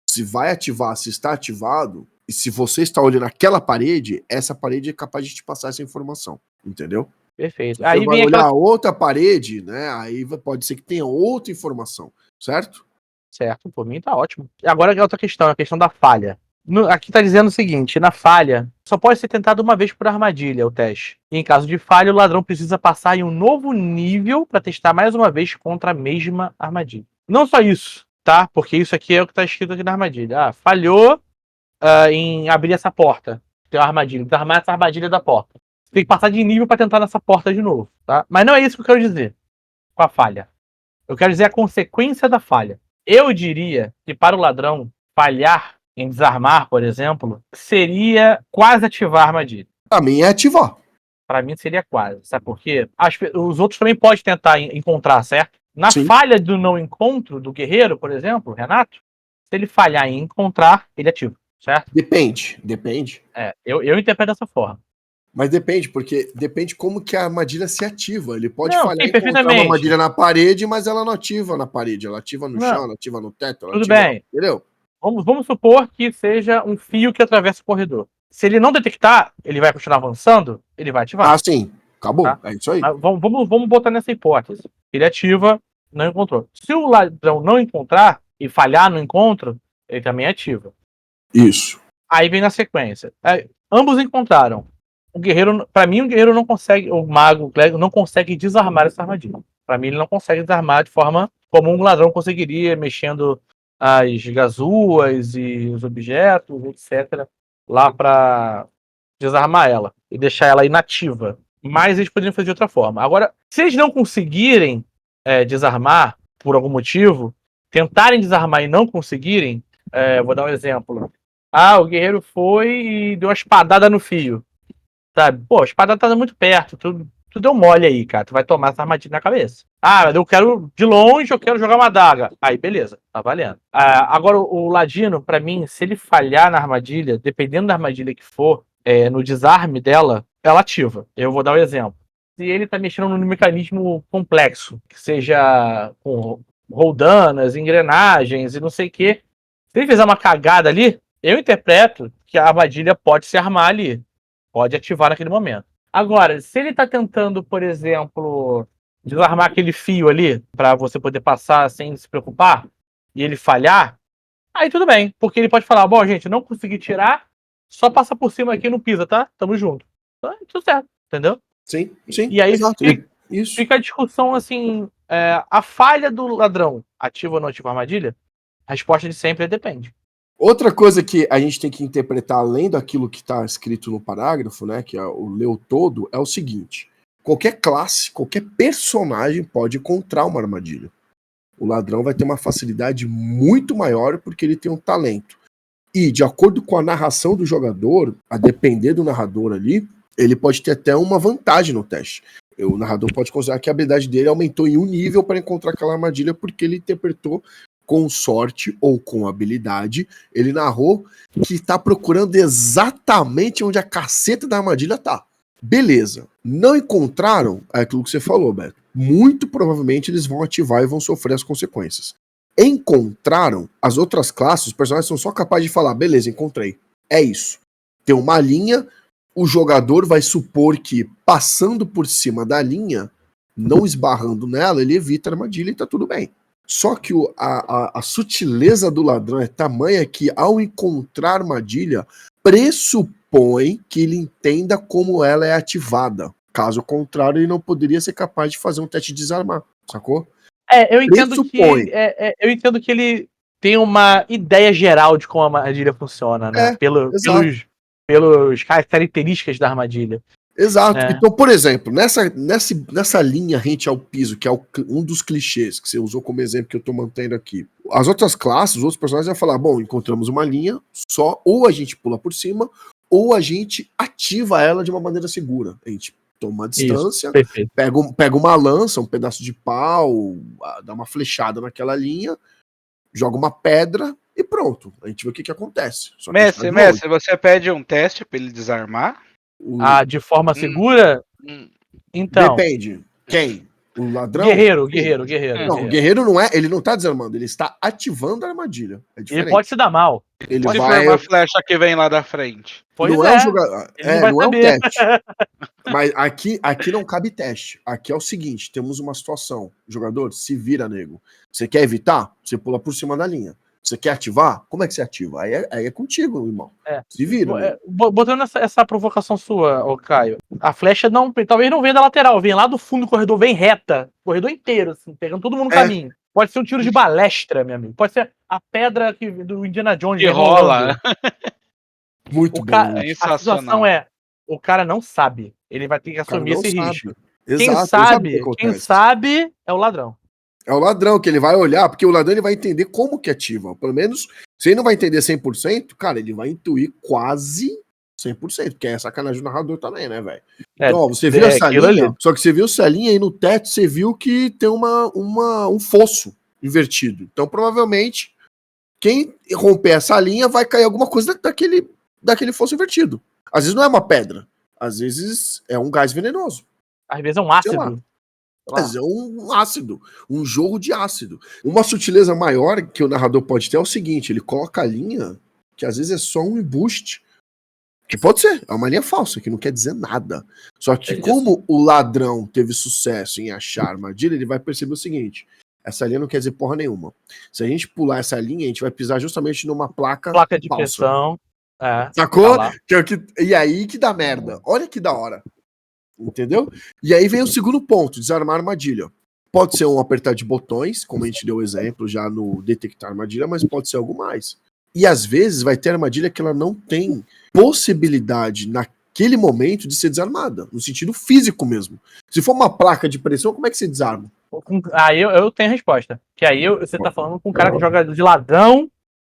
Se vai ativar, se está ativado, e se você está olhando aquela parede, essa parede é capaz de te passar essa informação, entendeu? Perfeito. Você vai olhar outra parede, né? Aí pode ser que tenha outra informação, certo? Certo, por mim tá ótimo. Agora é outra questão, a questão da falha. Aqui tá dizendo o seguinte, na falha, só pode ser tentado uma vez por armadilha o teste. E em caso de falha, o ladrão precisa passar em um novo nível para testar mais uma vez contra a mesma armadilha. Não só isso, tá? Porque isso aqui é o que tá escrito aqui na armadilha. Falhou em abrir essa porta. Tem uma armadilha. Desarmar essa armadilha da porta. Você tem que passar de nível para tentar nessa porta de novo, tá? Mas não é isso que eu quero dizer com a falha. Eu quero dizer a consequência da falha. Eu diria que para o ladrão falhar em desarmar, por exemplo, seria quase ativar a armadilha. Pra mim é ativar. Pra mim seria quase. Sabe por quê? Os outros também podem tentar encontrar, certo? Na Sim. falha do não encontro do guerreiro, por exemplo, Renato, se ele falhar em encontrar, ele ativa, certo? Depende. Eu interpreto dessa forma. Mas depende como que a armadilha se ativa. Ele pode falhar em encontrar perfeitamente. uma armadilha na parede, mas ela não ativa na parede. Ela ativa no chão, ela ativa no teto. Ela Tudo ativa, bem. Entendeu? Vamos supor que seja um fio que atravessa o corredor. Se ele não detectar, ele vai continuar avançando, ele vai ativar. Ah, sim. Acabou. Tá? É isso aí. Mas vamos botar nessa hipótese. Ele ativa, não encontrou. Se o ladrão não encontrar e falhar no encontro, ele também ativa. Isso. Aí vem na sequência. Ambos encontraram. O guerreiro, pra mim, o guerreiro não consegue, o mago, o clérigo, não consegue desarmar essa armadilha. Pra mim, ele não consegue desarmar de forma como um ladrão conseguiria, mexendo as gazuas e os objetos, etc., lá pra desarmar ela e deixar ela inativa. Mas eles poderiam fazer de outra forma. Agora, se eles não conseguirem desarmar, por algum motivo, tentarem desarmar e não conseguirem, vou dar um exemplo. O guerreiro foi e deu uma espadada no fio. Sabe? Pô, a espadada tá muito perto. Tu deu mole aí, cara. Tu vai tomar essa armadilha na cabeça. Mas eu quero, de longe, eu quero jogar uma adaga. Aí, beleza. Tá valendo. Agora, o ladino, pra mim, se ele falhar na armadilha, dependendo da armadilha que for, no desarme dela, ela ativa. Eu vou dar um exemplo. Se ele tá mexendo num mecanismo complexo, que seja com roldanas, engrenagens e não sei o quê, se ele fizer uma cagada ali, eu interpreto que a armadilha pode se armar ali. Pode ativar naquele momento. Agora, se ele tá tentando, por exemplo, desarmar aquele fio ali, pra você poder passar sem se preocupar, e ele falhar, aí tudo bem. Porque ele pode falar, bom, gente, não consegui tirar, só passa por cima aqui e não pisa, tá? Tamo junto. Então, tudo certo, entendeu? Sim. E aí Exato. Isso. fica a discussão assim, a falha do ladrão ativa ou não ativa a armadilha? A resposta de sempre é depende. Outra coisa que a gente tem que interpretar além daquilo que está escrito no parágrafo, né, que é o leu todo, é o seguinte: qualquer classe, qualquer personagem pode encontrar uma armadilha. O ladrão vai ter uma facilidade muito maior porque ele tem um talento. E, de acordo com a narração do jogador, a depender do narrador ali, ele pode ter até uma vantagem no teste. O narrador pode considerar que a habilidade dele aumentou em um nível para encontrar aquela armadilha porque ele interpretou com sorte ou com habilidade. Ele narrou que tá procurando exatamente onde a caceta da armadilha tá. Beleza. Não encontraram, é aquilo que você falou, Beto. Muito provavelmente eles vão ativar e vão sofrer as consequências. Encontraram, as outras classes, os personagens são só capazes de falar, beleza, encontrei. É isso. Tem uma linha, o jogador vai supor que passando por cima da linha, não esbarrando nela, ele evita a armadilha e tá tudo bem. Só que a sutileza do ladrão é tamanha que, ao encontrar armadilha, pressupõe que ele entenda como ela é ativada. Caso contrário, ele não poderia ser capaz de fazer um teste de desarmar, sacou? Eu entendo que ele tem uma ideia geral de como a armadilha funciona, né? Pelas características da armadilha. Exato. Então, por exemplo, nessa linha rente ao piso, que é um dos clichês que você usou como exemplo que eu tô mantendo aqui, as outras classes, os outros personagens vão falar, bom, encontramos uma linha, só ou a gente pula por cima, ou a gente ativa ela de uma maneira segura. A gente toma uma distância, pega uma lança, um pedaço de pau, dá uma flechada naquela linha, joga uma pedra e pronto. A gente vê o que acontece. Mestre, você pede um teste pra ele desarmar? De forma segura? Então. Depende. Quem? O ladrão? Guerreiro. Não, o guerreiro não é. Ele não tá desarmando, ele está ativando a armadilha. É diferente. Ele pode se dar mal. Se for uma flecha que vem lá da frente. Não é um jogador. Não é um teste. Mas aqui não cabe teste. Aqui é o seguinte: temos uma situação. Jogador, se vira, nego. Você quer evitar? Você pula por cima da linha. Você quer ativar? Como é que você ativa? Aí é contigo, irmão. Se vira. Né? Botando essa provocação sua, Caio, a flecha talvez não venha da lateral, vem lá do fundo do corredor, vem reta, corredor inteiro, assim, pegando todo mundo no caminho. Pode ser um tiro de balestra, meu amigo. Pode ser a pedra do Indiana Jones. Que rola. Muito bom. A situação o cara não sabe. Ele vai ter que assumir esse risco. Exato, quem sabe é o ladrão. É o ladrão que ele vai olhar, porque o ladrão ele vai entender como que ativa. Pelo menos, se ele não vai entender 100%, cara, ele vai intuir quase 100%, porque é sacanagem do narrador também, né, velho? Então, você viu essa linha, só que você viu essa linha aí no teto, você viu que tem um fosso invertido. Então, provavelmente, quem romper essa linha vai cair alguma coisa daquele fosso invertido. Às vezes não é uma pedra, às vezes é um gás venenoso. Às vezes é um ácido. Mas é um ácido, um jogo de ácido. Uma sutileza maior que o narrador pode ter é o seguinte: ele coloca a linha, que às vezes é só um embuste. Que pode ser, é uma linha falsa, que não quer dizer nada. Só que como o ladrão teve sucesso em achar a armadilha, ele vai perceber o seguinte: essa linha não quer dizer porra nenhuma. Se a gente pular essa linha, a gente vai pisar justamente numa placa de falsa. pressão. Sacou? Tá lá. E aí que dá merda. Olha que da hora. Entendeu? E aí vem o segundo ponto, desarmar a armadilha. Pode ser um apertar de botões, como a gente deu o exemplo já no detectar armadilha, mas pode ser algo mais. E às vezes vai ter armadilha que ela não tem possibilidade naquele momento de ser desarmada, no sentido físico mesmo. Se for uma placa de pressão, como é que você desarma? Aí eu tenho a resposta. Que aí você tá falando com um cara que joga de ladrão,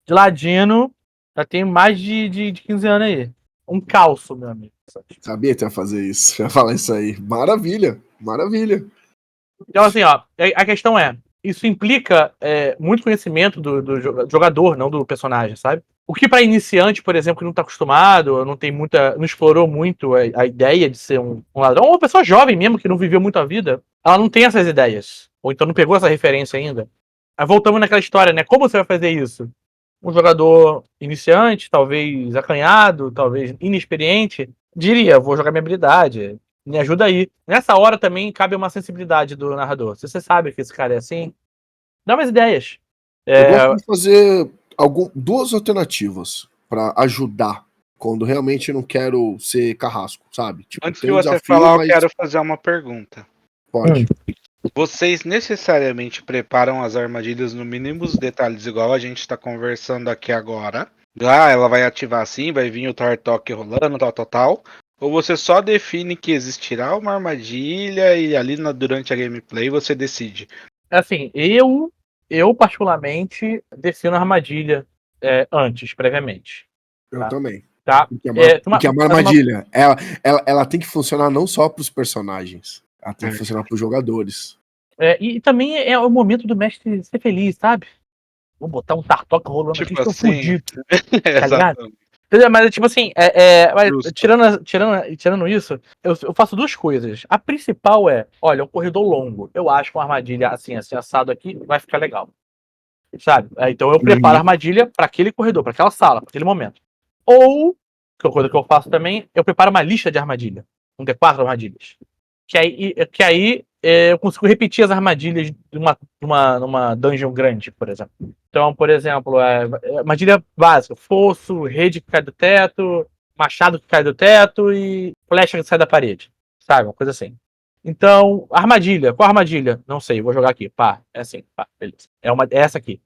de ladino, já tem mais de 15 anos aí. Um calço, meu amigo. Sabia que ia fazer isso, ia falar isso aí. Maravilha, maravilha. Então, assim, ó, a questão é, isso implica muito conhecimento do jogador, não do personagem, sabe? O que para iniciante, por exemplo, que não tá acostumado, não explorou muito a ideia de ser um ladrão, ou uma pessoa jovem mesmo, que não viveu muito a vida, ela não tem essas ideias. Ou então não pegou essa referência ainda. Aí voltamos naquela história, né? Como você vai fazer isso? Um jogador iniciante, talvez acanhado, talvez inexperiente, diria, vou jogar minha habilidade, me ajuda aí. Nessa hora também cabe uma sensibilidade do narrador. Se você sabe que esse cara é assim, dá umas ideias. Eu gosto de fazer duas alternativas pra ajudar quando realmente eu não quero ser carrasco, sabe? Tipo, Antes de tem um você desafio, falar, eu mas quero fazer uma pergunta. pode. Vocês necessariamente preparam as armadilhas no mínimo os detalhes, igual a gente está conversando aqui agora. Ela vai ativar assim, vai vir o Tartok rolando, tal. Ou você só define que existirá uma armadilha e ali durante a gameplay você decide? Assim, eu particularmente defino a armadilha antes, previamente. Eu Tá. também. Tá? Porque é uma armadilha. Ela tem que funcionar não só pros personagens, ela tem que funcionar pros jogadores. E também é o momento do mestre ser feliz, sabe? Vou botar um Tartok rolando aqui, Tipo estou assim, fudido. Tá ligado? exatamente. Entendeu? Mas tipo assim, mas Justo. tirando isso, eu faço duas coisas. A principal olha, um corredor longo. Eu acho que uma armadilha assim assado aqui vai ficar legal. Sabe? Então eu preparo a armadilha para aquele corredor, para aquela sala, para aquele momento. Ou, que é uma coisa que eu faço também, eu preparo uma lista de armadilha. Um D4 armadilhas. Que aí eu consigo repetir as armadilhas numa dungeon grande, por exemplo. Então, por exemplo, armadilha básica: fosso, rede que cai do teto, machado que cai do teto e flecha que sai da parede. Sabe? Uma coisa assim. Então, armadilha. Qual armadilha? Não sei, vou jogar aqui. Pá, é assim, pá, beleza. É essa aqui.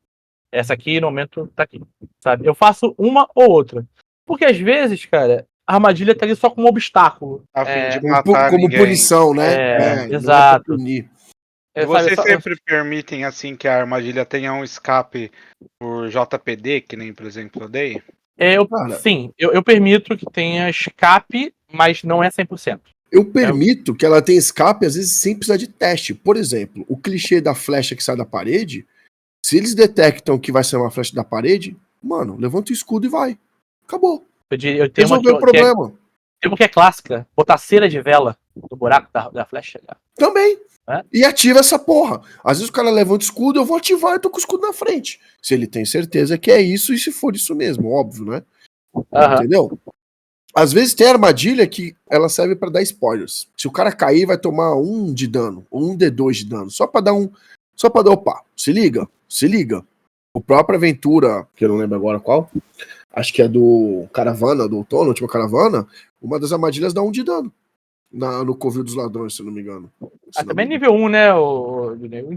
Essa aqui, no momento, tá aqui. Sabe? Eu faço uma ou outra. Porque às vezes, cara, a armadilha tá ali só como obstáculo. A fim de matar Como ninguém. punição, né? Não é exato. pra punir. Vocês sempre permitem assim que a armadilha tenha um escape por JPD, que nem, por exemplo, eu dei? Sim, eu permito que tenha escape, mas não é 100%. Eu permito que ela tenha escape, às vezes, sem precisar de teste. Por exemplo, o clichê da flecha que sai da parede, se eles detectam que vai ser uma flecha da parede, mano, levanta o escudo e vai. Acabou. Eu tenho Resolveu o problema. Tem uma que é clássica, botar cera de vela no buraco da flecha. Também. E ativa essa porra. Às vezes o cara levanta o escudo, eu vou ativar e tô com o escudo na frente. Se ele tem certeza que é isso, e se for isso mesmo, óbvio, né? Entendeu? Às vezes tem armadilha que ela serve pra dar spoilers. Se o cara cair, vai tomar 1 de dano, ou 1 D2 de dano, só pra dar opa. Se liga. O próprio Aventura, que eu não lembro agora qual, acho que é do Caravana, do outono, última Caravana, uma das armadilhas dá 1 de dano. No Covil dos Ladrões, se eu não me engano. Também nível 1, né?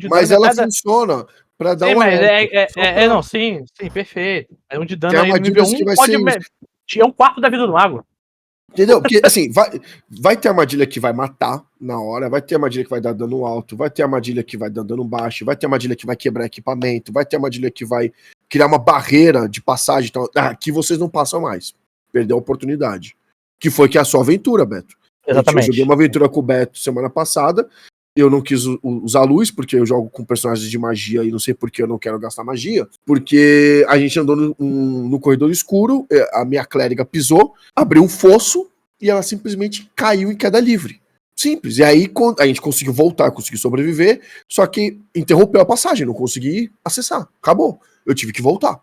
Mas ela funciona pra dar não, sim, perfeito. É 1 de dano tem aí no nível 1 que vai pode ser... é um quarto da vida do mago. Entendeu? Porque, assim, vai ter armadilha que vai matar na hora, vai ter armadilha que vai dar dano alto, vai ter armadilha que vai dar dano baixo, vai ter armadilha que vai quebrar equipamento, vai ter armadilha que vai criar uma barreira de passagem. Então, que vocês não passam mais. Perdeu a oportunidade. Que foi que é a sua aventura, Beto. Exatamente. Eu joguei uma aventura com o Beto semana passada. Eu não quis usar luz, porque eu jogo com personagens de magia e não sei por que eu não quero gastar magia. Porque a gente andou no corredor escuro, a minha clériga pisou, abriu um fosso e ela simplesmente caiu em queda livre. Simples. E aí a gente conseguiu voltar, conseguiu sobreviver, só que interrompeu a passagem, não consegui acessar. Acabou. Eu tive que voltar.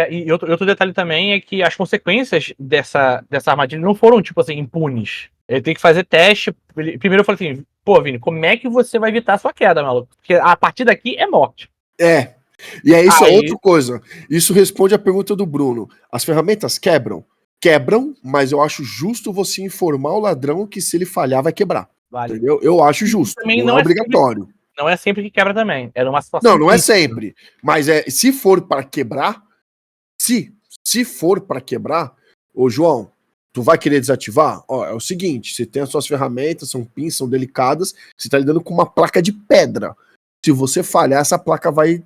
E outro detalhe também é que as consequências dessa armadilha não foram, tipo assim, impunes. Ele tem que fazer teste. Primeiro eu falei assim, pô, Vini, como é que você vai evitar a sua queda, maluco? Porque a partir daqui é morte. É. E aí, isso é Aí- outra coisa. Isso responde à pergunta do Bruno. As ferramentas quebram? Quebram, mas eu acho justo você informar o ladrão que se ele falhar, vai quebrar. Vale. Entendeu? Eu acho justo. Também Não é obrigatório. Não é sempre que quebra também. Era uma situação. Não é crítica. sempre. Mas se for para quebrar, se for para quebrar, ô João, tu vai querer desativar? Ó, é o seguinte, você tem as suas ferramentas, são pins, são delicadas, você tá lidando com uma placa de pedra. Se você falhar, essa placa vai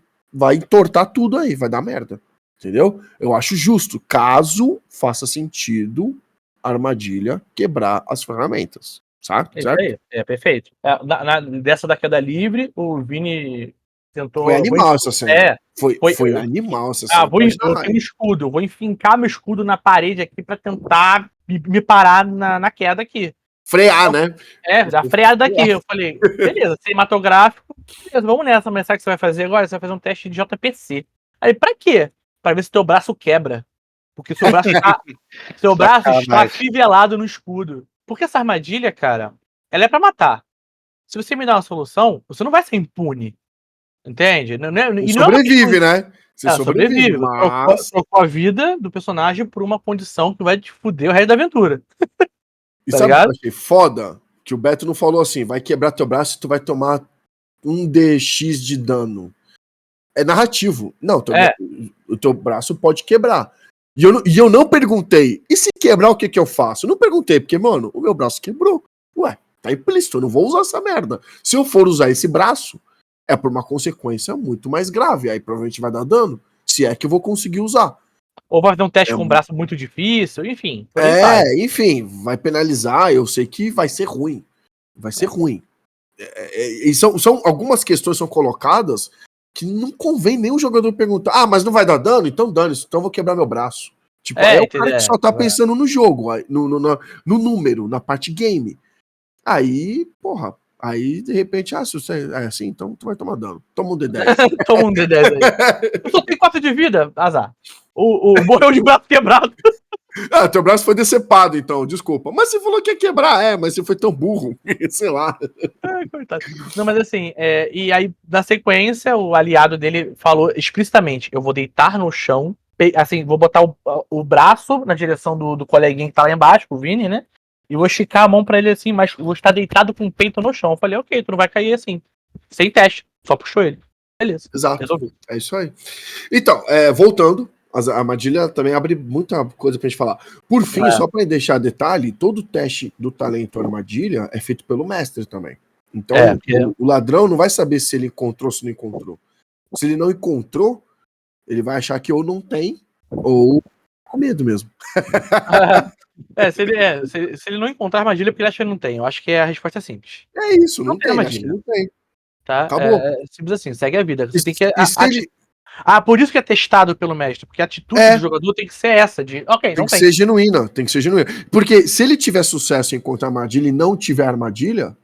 entortar tudo aí, vai dar merda. Entendeu? Eu acho justo, caso faça sentido a armadilha quebrar as ferramentas. Sabe? Isso Certo? aí, é perfeito. Dessa da queda livre, o Vini tentou. Foi animal essa cena. Foi eu- animal essa cena. eu tenho um escudo, eu vou enfincar meu escudo na parede aqui pra tentar me parar na queda aqui. Frear, né? Já freada daqui. Eu falei, beleza, cinematográfico, beleza, vamos nessa, mas sabe o que você vai fazer agora? Você vai fazer um teste de JPC. Aí, pra quê? Pra ver se teu braço quebra. Porque seu braço está Sacanagem. afivelado no escudo. Porque essa armadilha, cara, ela é pra matar. Se você me dá uma solução, você não vai ser impune. Entende? E não é uma Sobrevive, né? Você sobrevive. mas... Trocou a vida do personagem por uma condição que vai te fuder o resto da aventura. E Tá sabe o que ligado? eu achei foda? Que o Beto não falou assim, vai quebrar teu braço e tu vai tomar 1 DX de dano. É narrativo. Não, o teu braço pode quebrar. E eu não perguntei, e se quebrar, o que que eu faço? Eu não perguntei, porque, mano, o meu braço quebrou. Ué, tá implícito, eu não vou usar essa merda. Se eu for usar esse braço, é por uma consequência muito mais grave. Aí provavelmente vai dar dano, se é que eu vou conseguir usar. Ou vai fazer um teste É com um um- braço muito difícil, enfim. por aí vai. Enfim, vai penalizar, eu sei que vai ser ruim. Vai ser ruim. E são algumas questões são colocadas que não convém nem o jogador perguntar, mas não vai dar dano? Então dane-se, então eu vou quebrar meu braço. Tipo, aí é o cara que só tá pensando no jogo, no número, na parte game. Aí, porra, aí de repente, se você é assim, então tu vai tomar dano. Toma um D10. Toma um D10 aí. Eu só tenho 4 de vida, azar. O morreu de braço quebrado. Teu braço foi decepado, então, desculpa. Mas você falou que ia quebrar, mas você foi tão burro, sei lá. Ai, coitado. Não, mas assim, e aí, na sequência, o aliado dele falou explicitamente: eu vou deitar no chão, assim, vou botar o braço na direção do coleguinha que tá lá embaixo, o Vini, né? E vou esticar a mão pra ele assim, mas vou estar deitado com o peito no chão. Eu falei, ok, tu não vai cair assim. Sem teste, só puxou ele. Beleza. Exato. Resolvi. É isso aí. Então, voltando, a armadilha também abre muita coisa pra gente falar. Por fim, só pra deixar detalhe, todo teste do talento armadilha é feito pelo mestre também. Então, o ladrão não vai saber se ele encontrou ou se não encontrou. Se ele não encontrou, ele vai achar que ou não tem, ou com medo mesmo. Se ele não encontrar armadilha, porque ele acha que ele não tem. Eu acho que a resposta é simples. É isso, não tem armadilha. Não tem. Tá? Acabou. Simples assim, segue a vida. Você tem que. Por isso que é testado pelo mestre, porque a atitude do jogador tem que ser essa, de ok, tem que ser genuína, tem que ser genuína. Porque se ele tiver sucesso em encontrar armadilha e não tiver armadilha,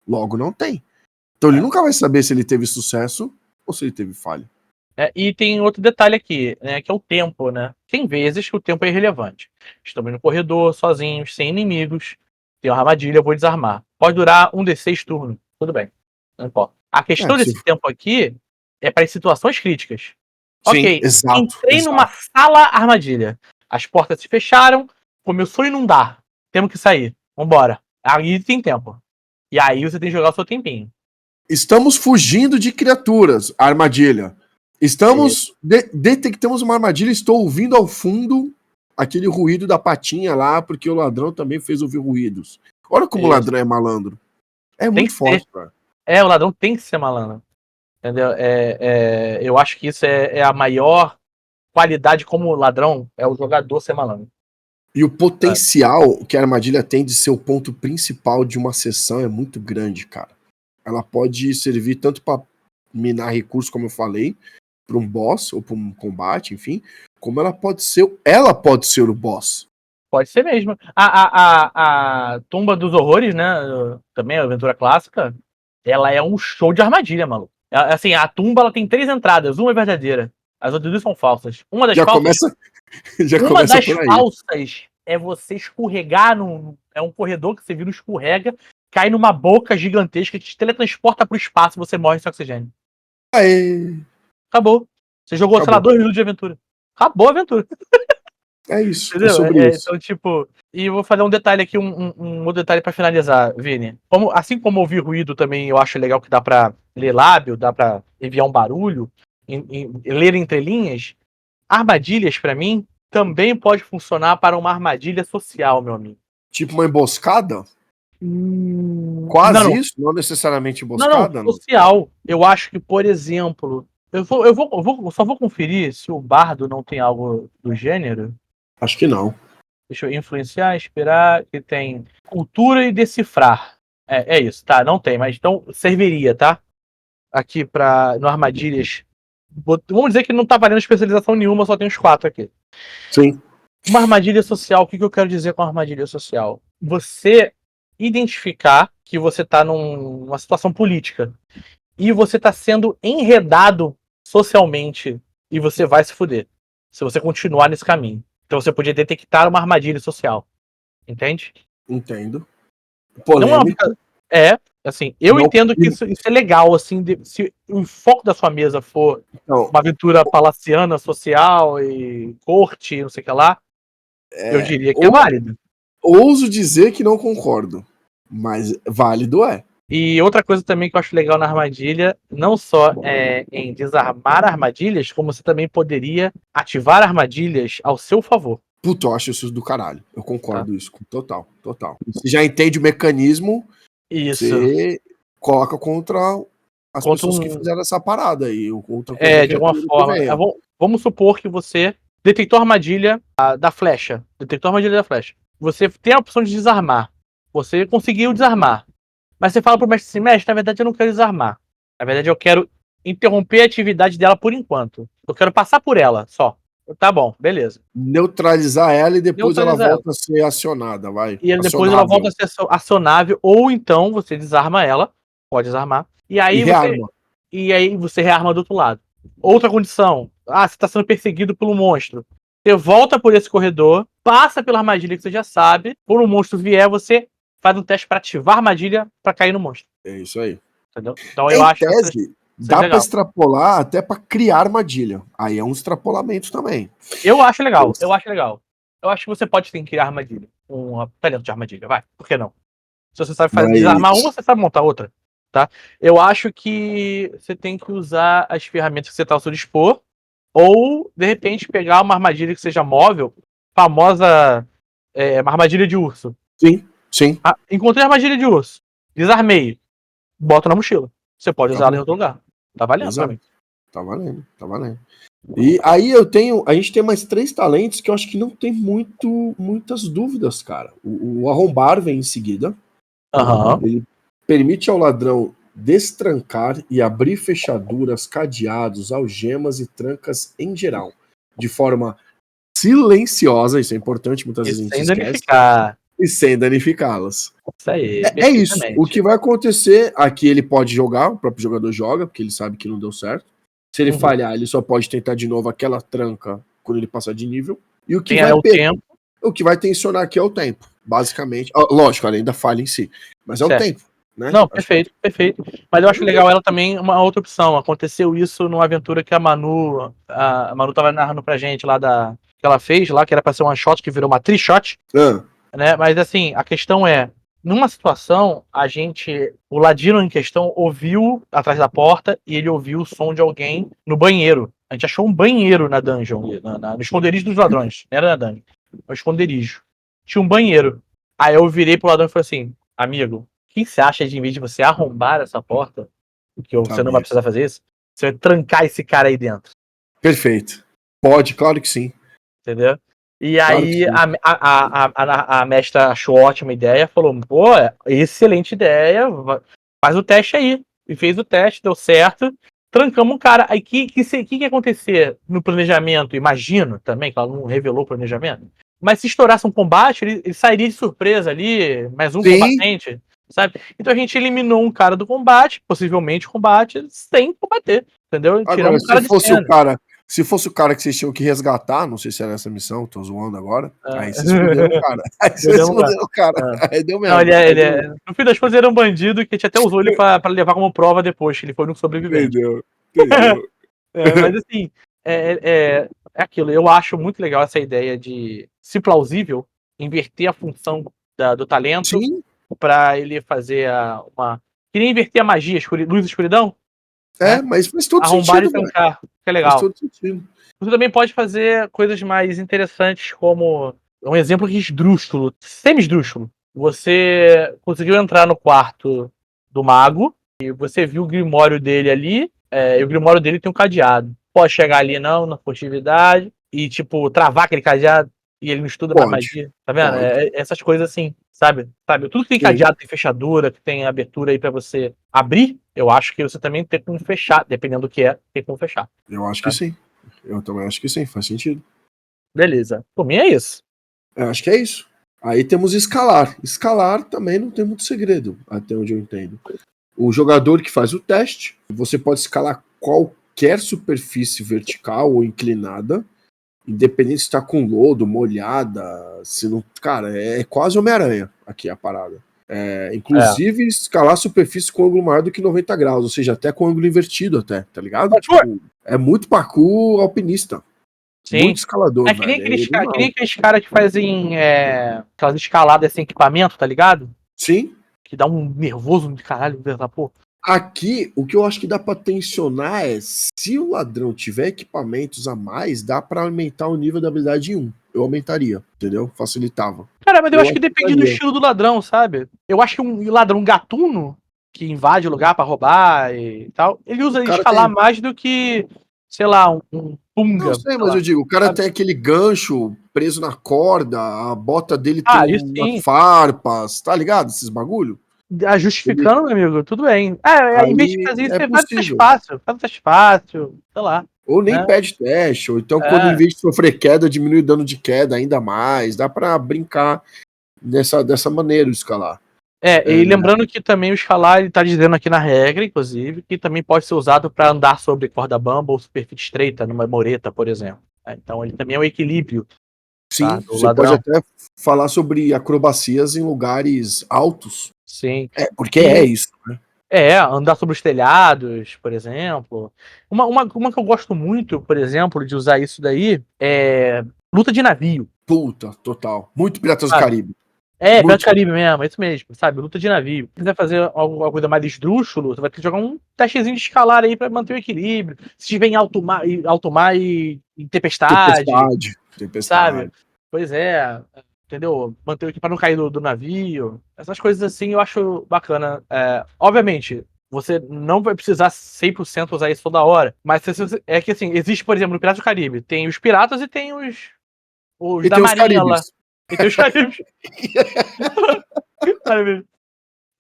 logo não tem. Então ele nunca vai saber se ele teve sucesso ou se ele teve falha. E tem outro detalhe aqui, né, que é o tempo, né? Tem vezes que o tempo é irrelevante. Estamos no corredor, sozinhos, sem inimigos, tem uma armadilha, eu vou desarmar. Pode durar 1d6 turnos, tudo bem, não importa. A questão desse tempo aqui é para situações críticas. Sim, ok, exato, entrei numa sala armadilha, as portas se fecharam, começou a inundar, temos que sair, vambora. Aí tem tempo. E aí você tem que jogar o seu tempinho. Estamos fugindo de criaturas, armadilha. Estamos detectamos uma armadilha, estou ouvindo ao fundo aquele ruído da patinha lá, porque o ladrão também fez ouvir ruídos. Olha como o ladrão é malandro. É muito forte, cara. O ladrão tem que ser malandro. Entendeu? Eu acho que isso é a maior qualidade como ladrão, é o jogador ser malandro. E o potencial que a armadilha tem de ser o ponto principal de uma sessão é muito grande, cara. Ela pode servir tanto para minar recursos, como eu falei, para um boss ou para um combate, enfim, como ela pode ser o boss. Pode ser mesmo. A Tumba dos Horrores, né? Também a aventura clássica, ela é um show de armadilha, maluco. Assim, a tumba ela tem 3 entradas, uma é verdadeira, as outras 2 são falsas. Uma das falsas é você escorregar é um corredor que você vira, escorrega, cai numa boca gigantesca que te teletransporta pro espaço e você morre sem oxigênio. Aê, Acabou. Você jogou, sei lá, Acabou. 2 minutos de aventura. Acabou a aventura. é isso. Entendeu? É sobre isso. Então, tipo, e eu vou fazer um detalhe aqui, um outro detalhe pra finalizar, Vini. Assim como ouvir ruído também, eu acho legal que dá pra ler lábio, dá pra enviar um barulho, ler entrelinhas. Armadilhas, pra mim, também pode funcionar para uma armadilha social, meu amigo. Tipo uma emboscada? Quase não. isso? Não necessariamente Não, emboscada? social. Eu acho que, por exemplo, eu só vou conferir se o bardo não tem algo do gênero. Acho que não. Deixa eu influenciar, esperar, que tem cultura e decifrar. É isso, tá? Não tem, mas então serviria, tá? Aqui no armadilhas. Vamos dizer que não tá valendo especialização nenhuma, só tem os 4 aqui. Sim. Uma armadilha social, o que eu quero dizer com armadilha social? Você identificar que você tá numa situação política e você tá sendo enredado socialmente e você vai se fuder se você continuar nesse caminho. Então você podia detectar uma armadilha social. Entende? Entendo. Não Polêmico. assim, eu Não- entendo que isso é legal, assim, se o foco da sua mesa for Não, uma aventura palaciana, social e corte, não sei o que lá, eu diria que é válido. ouso dizer que não concordo. Mas válido é. E outra coisa também que eu acho legal na armadilha, não só em desarmar armadilhas, como você também poderia ativar armadilhas ao seu favor. Puta, eu acho isso do caralho. Eu concordo isso. Total. Você já entende o mecanismo, Isso. você coloca contra as Contra pessoas que fizeram essa parada aí. De alguma forma. Vamos supor que você detectou a armadilha da flecha. Você tem a opção de desarmar. Você conseguiu desarmar. Mas você fala pro mestre assim, mestre, na verdade eu não quero desarmar. Na verdade eu quero interromper a atividade dela por enquanto. Eu quero passar por ela, só. Tá bom, beleza. Neutralizar ela e depois ela Neutralizar volta a ser acionada, vai. E depois ela volta a ser acionável, ou então você desarma ela, pode desarmar, e aí você rearma do outro lado. Outra condição, você está sendo perseguido por um monstro. Você volta por esse corredor, passa pela armadilha que você já sabe, quando o monstro vier, você faz um teste para ativar a armadilha para cair no monstro. É isso aí. Entendeu? Então eu acho que dá para extrapolar até para criar armadilha. Aí é um extrapolamento também. Eu acho legal. Eu acho que você pode sim criar armadilha. Um talento de armadilha, vai. Por que não? Se você sabe desarmar uma, você sabe montar outra. Tá? Eu acho que você tem que usar as ferramentas que você está ao seu dispor. Ou, de repente, pegar uma armadilha que seja móvel. Famosa uma armadilha de urso. Sim. Encontrei a armadilha de urso. Desarmei. Bota na mochila. Você pode usar ela em outro lugar. Tá valendo pra mim. Tá valendo. E aí a gente tem mais 3 talentos que eu acho que não tem muitas dúvidas, cara. O arrombar vem em seguida. Ele permite ao ladrão destrancar e abrir fechaduras, cadeados, algemas e trancas em geral, de forma silenciosa, isso é importante, muitas vezes a gente esquece, e sem danificá-las. Isso aí. É isso. O que vai acontecer aqui, ele pode jogar, o próprio jogador joga, porque ele sabe que não deu certo. Se ele falhar, ele só pode tentar de novo aquela tranca quando ele passar de nível. E o que o que vai tensionar aqui é o tempo, basicamente. Lógico, além da falha em si. Mas é o tempo. Né? Não, perfeito. Mas eu acho legal ela também, uma outra opção. Aconteceu isso numa aventura que a Manu tava narrando pra gente lá que ela fez lá, que era pra ser uma shot que virou uma tri-shot. Né? Mas assim, a questão é, numa situação, o ladino em questão ouviu atrás da porta e ele ouviu o som de alguém no banheiro. A gente achou um banheiro na dungeon, no esconderijo dos ladrões. Não era na dungeon, no esconderijo. Tinha um banheiro. Aí eu virei pro ladrão e falei assim, amigo, o que você acha de, em vez de você arrombar essa porta, que você não vai precisar fazer isso, você vai trancar esse cara aí dentro? Perfeito. Pode, claro que sim. Entendeu? E aí a mestra achou ótima ideia, falou, pô, excelente ideia, faz o teste aí. E fez o teste, deu certo, trancamos um cara. Aí o que ia acontecer no planejamento? Imagino também, que ela não revelou o planejamento, mas se estourasse um combate, ele sairia de surpresa ali, mais um combatente, sabe? Então a gente eliminou um cara do combate, possivelmente o combate, sem combater, entendeu? Agora, Se fosse o cara que vocês tinham que resgatar, não sei se era essa missão, tô zoando agora. É. Aí vocês fuderam o cara. Aí vocês fuderam o cara. Aí deu Não, merda. no fim das contas, ele era um bandido que a gente até usou ele pra levar como prova depois, que ele foi um sobrevivente. Entendeu? Mas assim, é aquilo. Eu acho muito legal essa ideia de, se plausível, inverter a função do talento Sim. pra ele fazer queria inverter a magia, luz e escuridão. Mas faz todo Arrombar sentido, e trancar. Que é legal. Faz todo sentido. Você também pode fazer coisas mais interessantes, como um exemplo aqui esdrúxulo, semi-esdrúxulo. Você conseguiu entrar no quarto do mago e você viu o grimório dele ali, e o grimório dele tem um cadeado. Pode chegar ali na furtividade e, tipo, travar aquele cadeado e ele não estuda mais magia. Tá vendo? Essas coisas assim, sabe? Tudo que tem cadeado, tem fechadura, que tem abertura aí pra você abrir, eu acho que você também tem como fechar, dependendo do que tem como fechar. Eu acho que sim. Eu também acho que sim, faz sentido. Beleza. Por mim é isso. Eu acho que é isso. Aí temos escalar. Escalar também não tem muito segredo, até onde eu entendo. O jogador que faz o teste, você pode escalar qualquer superfície vertical ou inclinada, independente se está com lodo, molhada, se não. Cara, é quase Homem-Aranha aqui a parada. Inclusive, escalar superfície com ângulo maior do que 90 graus, ou seja, até com ângulo invertido, até, tá ligado? Tipo, é muito parkour alpinista. Sim. Muito escalador. Que nem aqueles caras que fazem aquelas escaladas sem equipamento, tá ligado? Sim. Que dá um nervoso de caralho dessa porra. Aqui, o que eu acho que dá pra tensionar é, se o ladrão tiver equipamentos a mais, dá pra aumentar o nível da habilidade em 1. Eu aumentaria, entendeu? Facilitava. Cara, mas eu acho que depende do estilo do ladrão, sabe? Eu acho que um ladrão gatuno, que invade o lugar pra roubar e tal, ele usa escalar mais do que, sei lá, um punga. Não sei, mas eu digo, o cara tem aquele gancho preso na corda, a bota dele tem umas farpas, tá ligado? Esses bagulho. Justificando, meu amigo, tudo bem. Em vez de fazer isso, você faz um teste fácil, sei lá. Ou nem pede teste, ou então quando em vez de sofrer queda, diminui o dano de queda ainda mais. Dá pra brincar dessa maneira de escalar. E lembrando que também o escalar, ele tá dizendo aqui na regra, inclusive, que também pode ser usado para andar sobre corda bamba ou superfície estreita, numa moreta, por exemplo. Então ele também é um equilíbrio. Sim, você pode até falar sobre acrobacias em lugares altos. Sim. Porque é isso, né? Andar sobre os telhados, por exemplo. Uma que eu gosto muito, por exemplo, de usar isso daí é luta de navio. Puta, total. Muito Piratas do Caribe. Piratas do Caribe mesmo, é isso mesmo, sabe? Luta de navio. Se quiser fazer alguma coisa mais esdrúxulo, você vai ter que jogar um testezinho de escalar aí pra manter o equilíbrio. Se estiver em alto mar e tempestade. Sabe? Pois é. Entendeu? Manter o equipamento pra não cair do navio. Essas coisas assim eu acho bacana. Obviamente, você não vai precisar 100% usar isso toda hora. Mas é que assim, existe, por exemplo, no Piratas do Caribe, tem os piratas e tem os da marinha lá. E tem os caribes.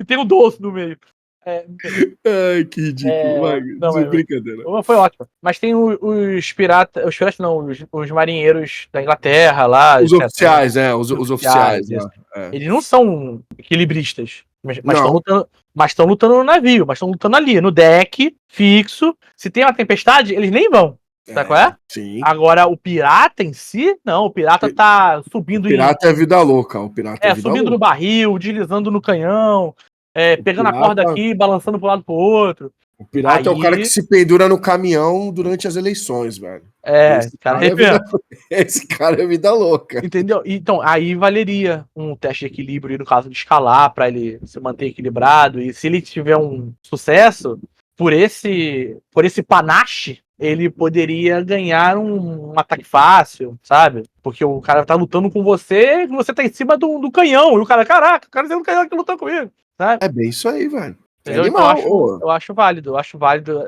E tem o doce no meio. Ai, que ridículo. Não, brincadeira. Foi ótimo. Mas tem os piratas. Os piratas não, os marinheiros da Inglaterra lá. Os oficiais, os oficiais. Eles não são equilibristas. Mas estão lutando no navio, mas estão lutando ali, no deck, fixo. Se tem uma tempestade, eles nem vão. Sabe qual é? Sim. Agora, o pirata em si, não. O pirata tá subindo. O pirata é vida louca. O pirata é vida subindo louca. no barril, deslizando no canhão, pegando a corda aqui, balançando pro lado pro outro. O pirata é o cara que se pendura no caminhão durante as eleições, velho. Esse cara é vida louca. Entendeu? Então, aí valeria um teste de equilíbrio no caso de escalar, pra ele se manter equilibrado. E se ele tiver um sucesso, por esse panache, ele poderia ganhar um ataque fácil, sabe? Porque o cara tá lutando com você e você tá em cima do canhão. E o cara, caraca, o cara tem um canhão que luta comigo, sabe? É bem isso aí, velho. Eu acho válido. Eu acho válido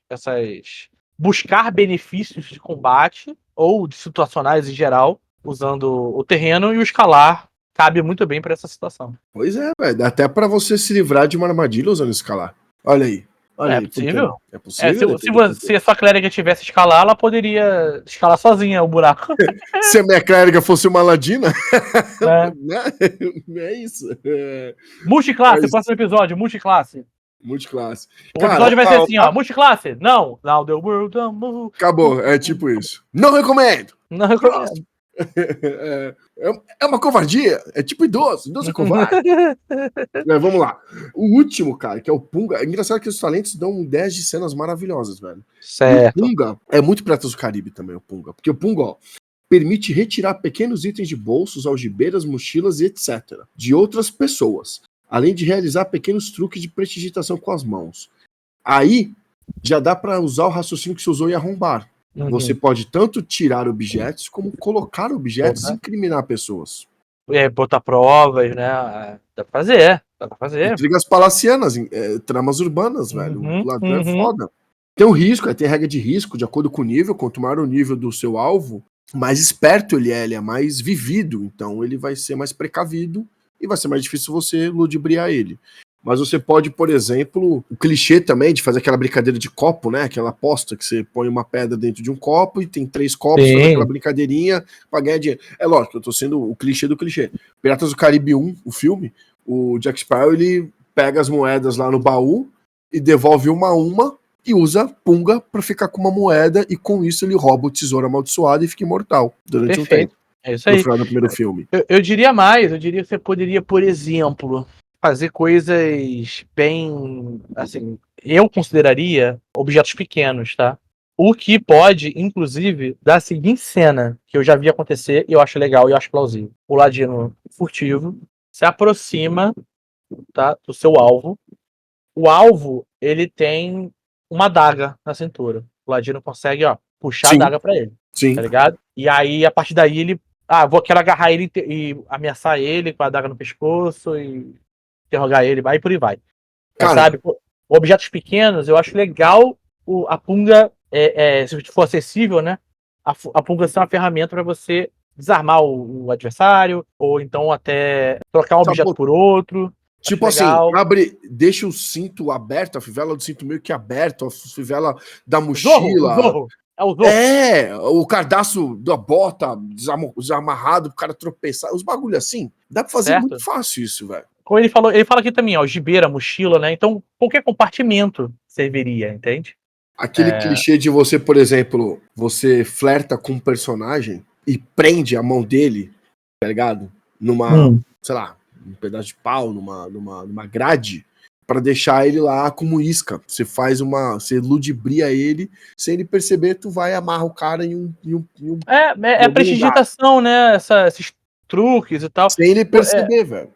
essas buscar benefícios de combate ou de situacionais em geral, usando o terreno, e o escalar cabe muito bem pra essa situação. Pois é, velho. Dá até pra você se livrar de uma armadilha usando escalar. Olha aí. Possível. É possível. Se a sua clériga tivesse escalar, ela poderia escalar sozinha o buraco. Se a minha clériga fosse uma ladina, é isso. Multiclasse, próximo episódio, multiclasse. Multiclasse. O Cara, episódio vai ser assim, ó. Multiclasse? Não. Now the world don't move. acabou. É tipo isso. Não recomendo. Não recomendo. É uma covardia. É tipo idoso. Idoso é covarde. Vamos lá. O último, cara, que é o Punga. É engraçado que os talentos dão 10 de cenas maravilhosas, velho. E o Certo. Punga é muito Piratas do Caribe também, o Punga. Porque o Punga, ó, permite retirar pequenos itens de bolsos, algibeiras, mochilas e etc. de outras pessoas, além de realizar pequenos truques de prestidigitação com as mãos. Aí, já dá pra usar o raciocínio que você usou em arrombar. Uhum. Você pode tanto tirar objetos, como colocar objetos e incriminar pessoas. Botar provas, né? Dá pra fazer. Dá pra fazer. Intrigas palacianas, tramas urbanas, velho. O ladrão é foda. Tem um risco, tem regra de risco, de acordo com o nível. Quanto maior o nível do seu alvo, mais esperto ele é mais vivido. Então ele vai ser mais precavido e vai ser mais difícil você ludibriar ele. Mas você pode, por exemplo, o clichê também de fazer aquela brincadeira de copo, né? Aquela aposta que você põe uma pedra dentro de um copo e tem 3 copos, faz aquela brincadeirinha pra ganhar dinheiro. É lógico, eu tô sendo o clichê do clichê. Piratas do Caribe 1, o filme, o Jack Sparrow, ele pega as moedas lá no baú e devolve uma a uma e usa Punga pra ficar com uma moeda e com isso ele rouba o tesouro amaldiçoado e fica imortal durante um tempo. É isso aí. No final do primeiro filme. Eu diria mais, eu diria que você poderia, por exemplo, fazer coisas bem, assim, eu consideraria objetos pequenos, tá? O que pode, inclusive, dar a seguinte cena, que eu já vi acontecer e eu acho legal e eu acho plausível. O ladino furtivo se aproxima, tá, do seu alvo. O alvo, ele tem uma adaga na cintura. O ladino consegue, ó, puxar Sim. a adaga pra ele. Sim. Tá ligado? E aí, a partir daí, ele... quero agarrar ele e ameaçar ele com a adaga no pescoço e interrogar ele, vai por aí vai. Cara, sabe? Objetos pequenos, eu acho legal a Punga, se for acessível, né? A Punga ser uma ferramenta para você desarmar o adversário, ou então até trocar um objeto por outro. Tipo assim, deixa o cinto aberto, a fivela do cinto meio que aberto, a fivela da mochila. Zorro. É o Zorro. O cardaço da bota desamarrado pro cara tropeçar. Os bagulho assim. Dá pra fazer muito fácil isso, velho. Como ele fala aqui também, ó, gibeira, mochila, né? Então, qualquer compartimento serviria, entende? Aquele clichê de você, por exemplo, você flerta com um personagem e prende a mão dele, tá ligado? Sei lá, um pedaço de pau, numa grade, pra deixar ele lá como isca. Você você ludibria ele, sem ele perceber, tu vai e amarra o cara em um É prestidigitação, né? Esses truques e tal. Sem ele perceber, velho.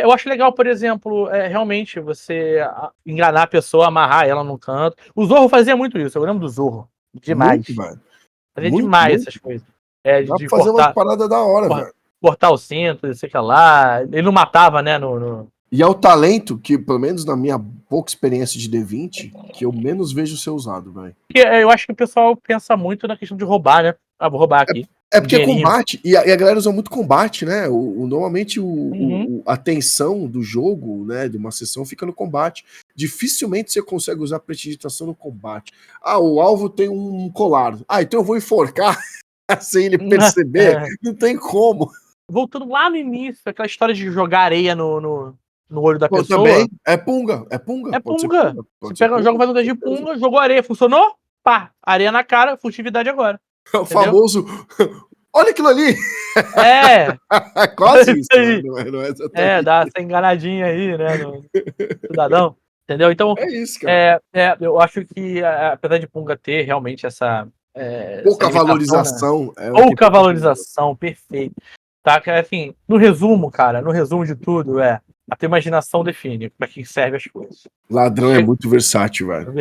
Eu acho legal, por exemplo, realmente você enganar a pessoa, amarrar ela num canto. O Zorro fazia muito isso, eu lembro do Zorro. Demais. Fazia demais essas coisas. Dá pra fazer uma parada da hora, velho. Cortar o cinto, sei lá. Ele não matava, né? E é o talento que, pelo menos na minha pouca experiência de D20, que eu menos vejo ser usado, velho. Eu acho que o pessoal pensa muito na questão de roubar, né? Vou roubar aqui. Porque é combate, e a galera usa muito combate, né? Normalmente a tensão do jogo, né, de uma sessão fica no combate. Dificilmente você consegue usar prestidigitação no combate. O alvo tem um colar. Então eu vou enforcar sem ele perceber. Não tem como. Voltando lá no início, aquela história de jogar areia no olho da pessoa. Também é punga. É punga. Você pega um jogo, faz um teste de punga, jogou areia, funcionou? Pá, areia na cara, furtividade agora. O famoso. Olha aquilo ali! Quase isso. Não é exatamente. Dá essa enganadinha aí, né? No cidadão. Entendeu? Então. É isso, cara. Eu acho que, apesar de Punga ter realmente essa. Pouca valorização. Né? Pouca valorização, perfeito. Tá? Assim, no resumo de tudo, a tua imaginação define pra que serve as coisas. Ladrão é muito versátil, velho.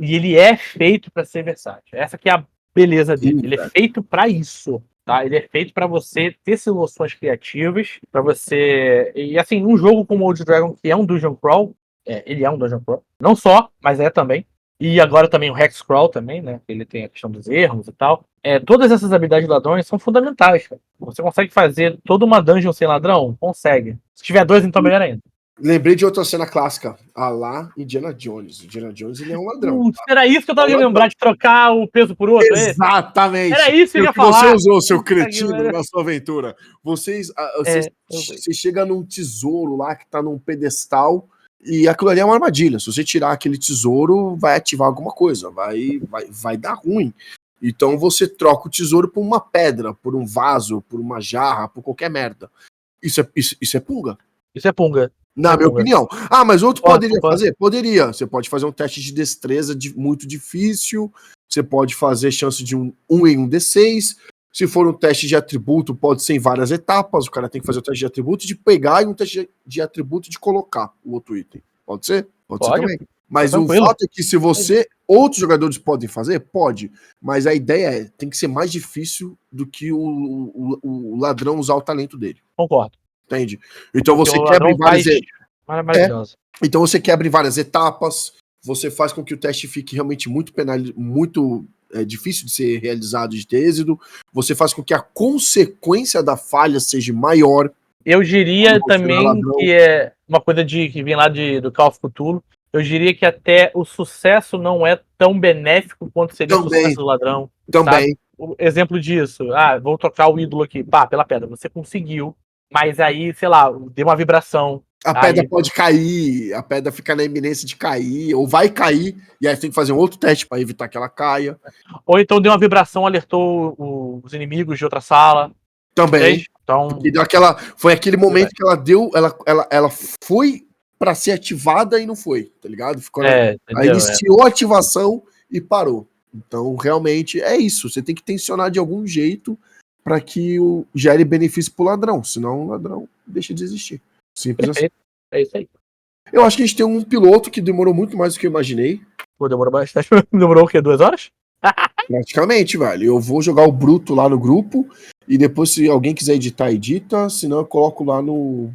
E ele é feito pra ser versátil. Essa que é a beleza dele. Ele é feito pra isso. Tá? Ele é feito pra você ter soluções criativas, pra você... E assim, um jogo como o Old Dragon, que é um Dungeon Crawl, ele é um Dungeon Crawl, não só, mas também. E agora também o Hex Crawl também, né? Ele tem a questão dos erros e tal. Todas essas habilidades de ladrões são fundamentais, cara. Você consegue fazer toda uma dungeon sem ladrão? Consegue. Se tiver 2, então melhor ainda. Lembrei de outra cena clássica. Lá, Indiana Jones. Indiana Jones, ele é um ladrão. Tá? Era isso que eu tava de lembrar, de trocar o peso por outro. Exatamente. Era isso que eu ia falar. Você usou, seu cretino, na sua aventura. Você chega num tesouro lá que tá num pedestal E aquilo ali é uma armadilha. Se você tirar aquele tesouro, vai ativar alguma coisa, vai dar ruim. Então você troca o tesouro por uma pedra, por um vaso, por uma jarra, por qualquer merda. Isso é punga. Isso é punga. Na minha opinião. Ah, mas outro Pode, poderia pode. fazer? Poderia. Você pode fazer um teste de destreza muito difícil. Você pode fazer chance de um em um D6. Se for um teste de atributo, pode ser em várias etapas. O cara tem que fazer o teste de atributo de pegar e um teste de atributo de colocar o outro item. Pode ser? Pode ser também. Mas o fato é que se você... Outros jogadores podem fazer? Pode. Mas a ideia tem que ser mais difícil do que o ladrão usar o talento dele. Concordo. Entende? Então Porque você o quebra em ladrão várias... faz maravilhoso. Então você quebra em várias etapas, você faz com que o teste fique realmente muito difícil de ser realizado, de ter êxito, você faz com que a consequência da falha seja maior. Eu diria Quando você também é ladrão. que é uma coisa que vem lá do Call of Cthulhu. Eu diria que até o sucesso não é tão benéfico quanto seria o sucesso do ladrão. Também. Sabe? O exemplo disso, vou trocar o ídolo aqui, pela pedra. Você conseguiu, mas aí, sei lá, deu uma vibração. A pedra pode cair, a pedra fica na iminência de cair, ou vai cair, e aí você tem que fazer um outro teste para evitar que ela caia. Ou então deu uma vibração, alertou os inimigos de outra sala. Também. Entende? Então, E foi aquele momento que ela foi para ser ativada e não foi, tá ligado? Aí iniciou a ativação e parou. Então, realmente, é isso. Você tem que tensionar de algum jeito para que gere benefício pro ladrão, senão o ladrão deixa de existir. Simples assim. É isso aí. Eu acho que a gente tem um piloto que demorou muito mais do que eu imaginei. Pô, demorou bastante. Demorou o quê? 2 horas? Praticamente, velho. Eu vou jogar o bruto lá no grupo e depois, se alguém quiser editar, edita. Senão eu coloco lá no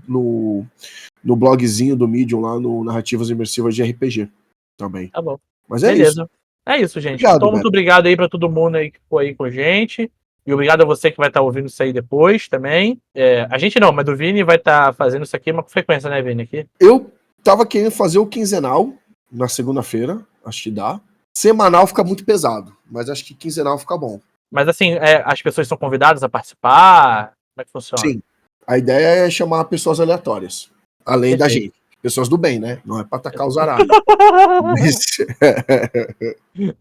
blogzinho do Medium, lá no Narrativas Imersivas de RPG também. Tá bom. Mas é Beleza. isso. É isso, gente. Obrigado, Então, muito obrigado aí pra todo mundo aí que foi aí com a gente. E obrigado a você que vai estar ouvindo isso aí depois também. A gente não, mas o Vini vai estar fazendo isso aqui com frequência, né, Vini? Aqui. Eu tava querendo fazer o quinzenal na segunda-feira. Acho que dá. Semanal fica muito pesado, mas acho que quinzenal fica bom. Mas assim, as pessoas são convidadas a participar? Como é que funciona? Sim. A ideia é chamar pessoas aleatórias. Além da gente. Pessoas do bem, né? Não é pra atacar os arados.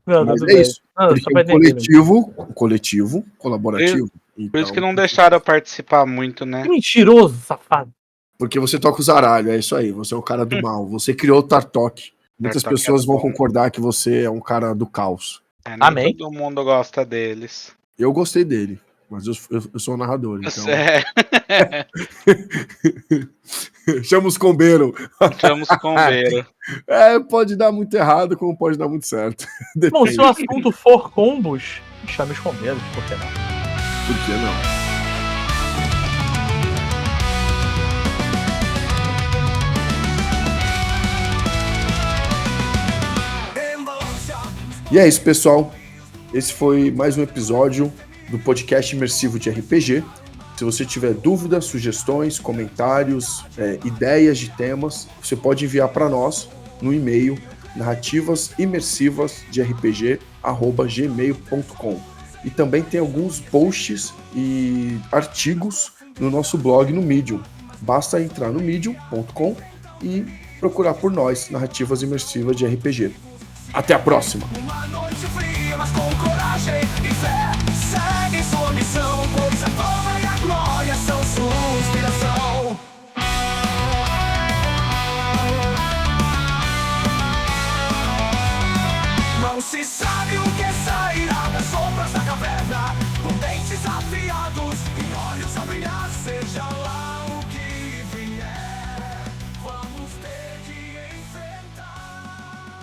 Mas é isso. Porque um coletivo colaborativo. Por isso que não deixaram eu participar muito, né? Que mentiroso, safado. Porque você toca os aralhos, é isso aí. Você é o cara do mal. Você criou o Tartok. Muitas pessoas vão concordar que você é um cara do caos. Amém. Todo mundo gosta deles. Eu gostei dele, mas eu sou o narrador. Então... Chama os combeiro. Chama os combeiro. Pode dar muito errado, como pode dar muito certo. Bom, se o assunto for combos, chame os combeiros, por que não? Por que não? E é isso, pessoal. Esse foi mais um episódio do podcast imersivo de RPG. Se você tiver dúvidas, sugestões, comentários, ideias de temas, você pode enviar para nós no e-mail narrativasimersivasderpg@gmail.com. E também tem alguns posts e artigos no nosso blog no Medium. Basta entrar no medium.com e procurar por nós, Narrativas Imersivas de RPG. Até a próxima! Uma noite fria, mas com coragem e fé. Segue sua missão, pois a fama e a glória são sua inspiração. Não se sabe o que sairá das sombras da caverna, com dentes afiados e olhos a brilhar, seja lá o que vier, vamos ter que enfrentar,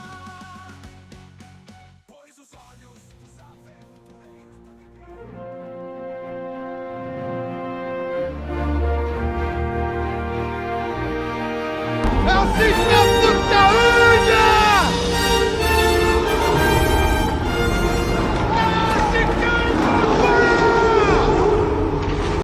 pois os olhos sabem. É assim que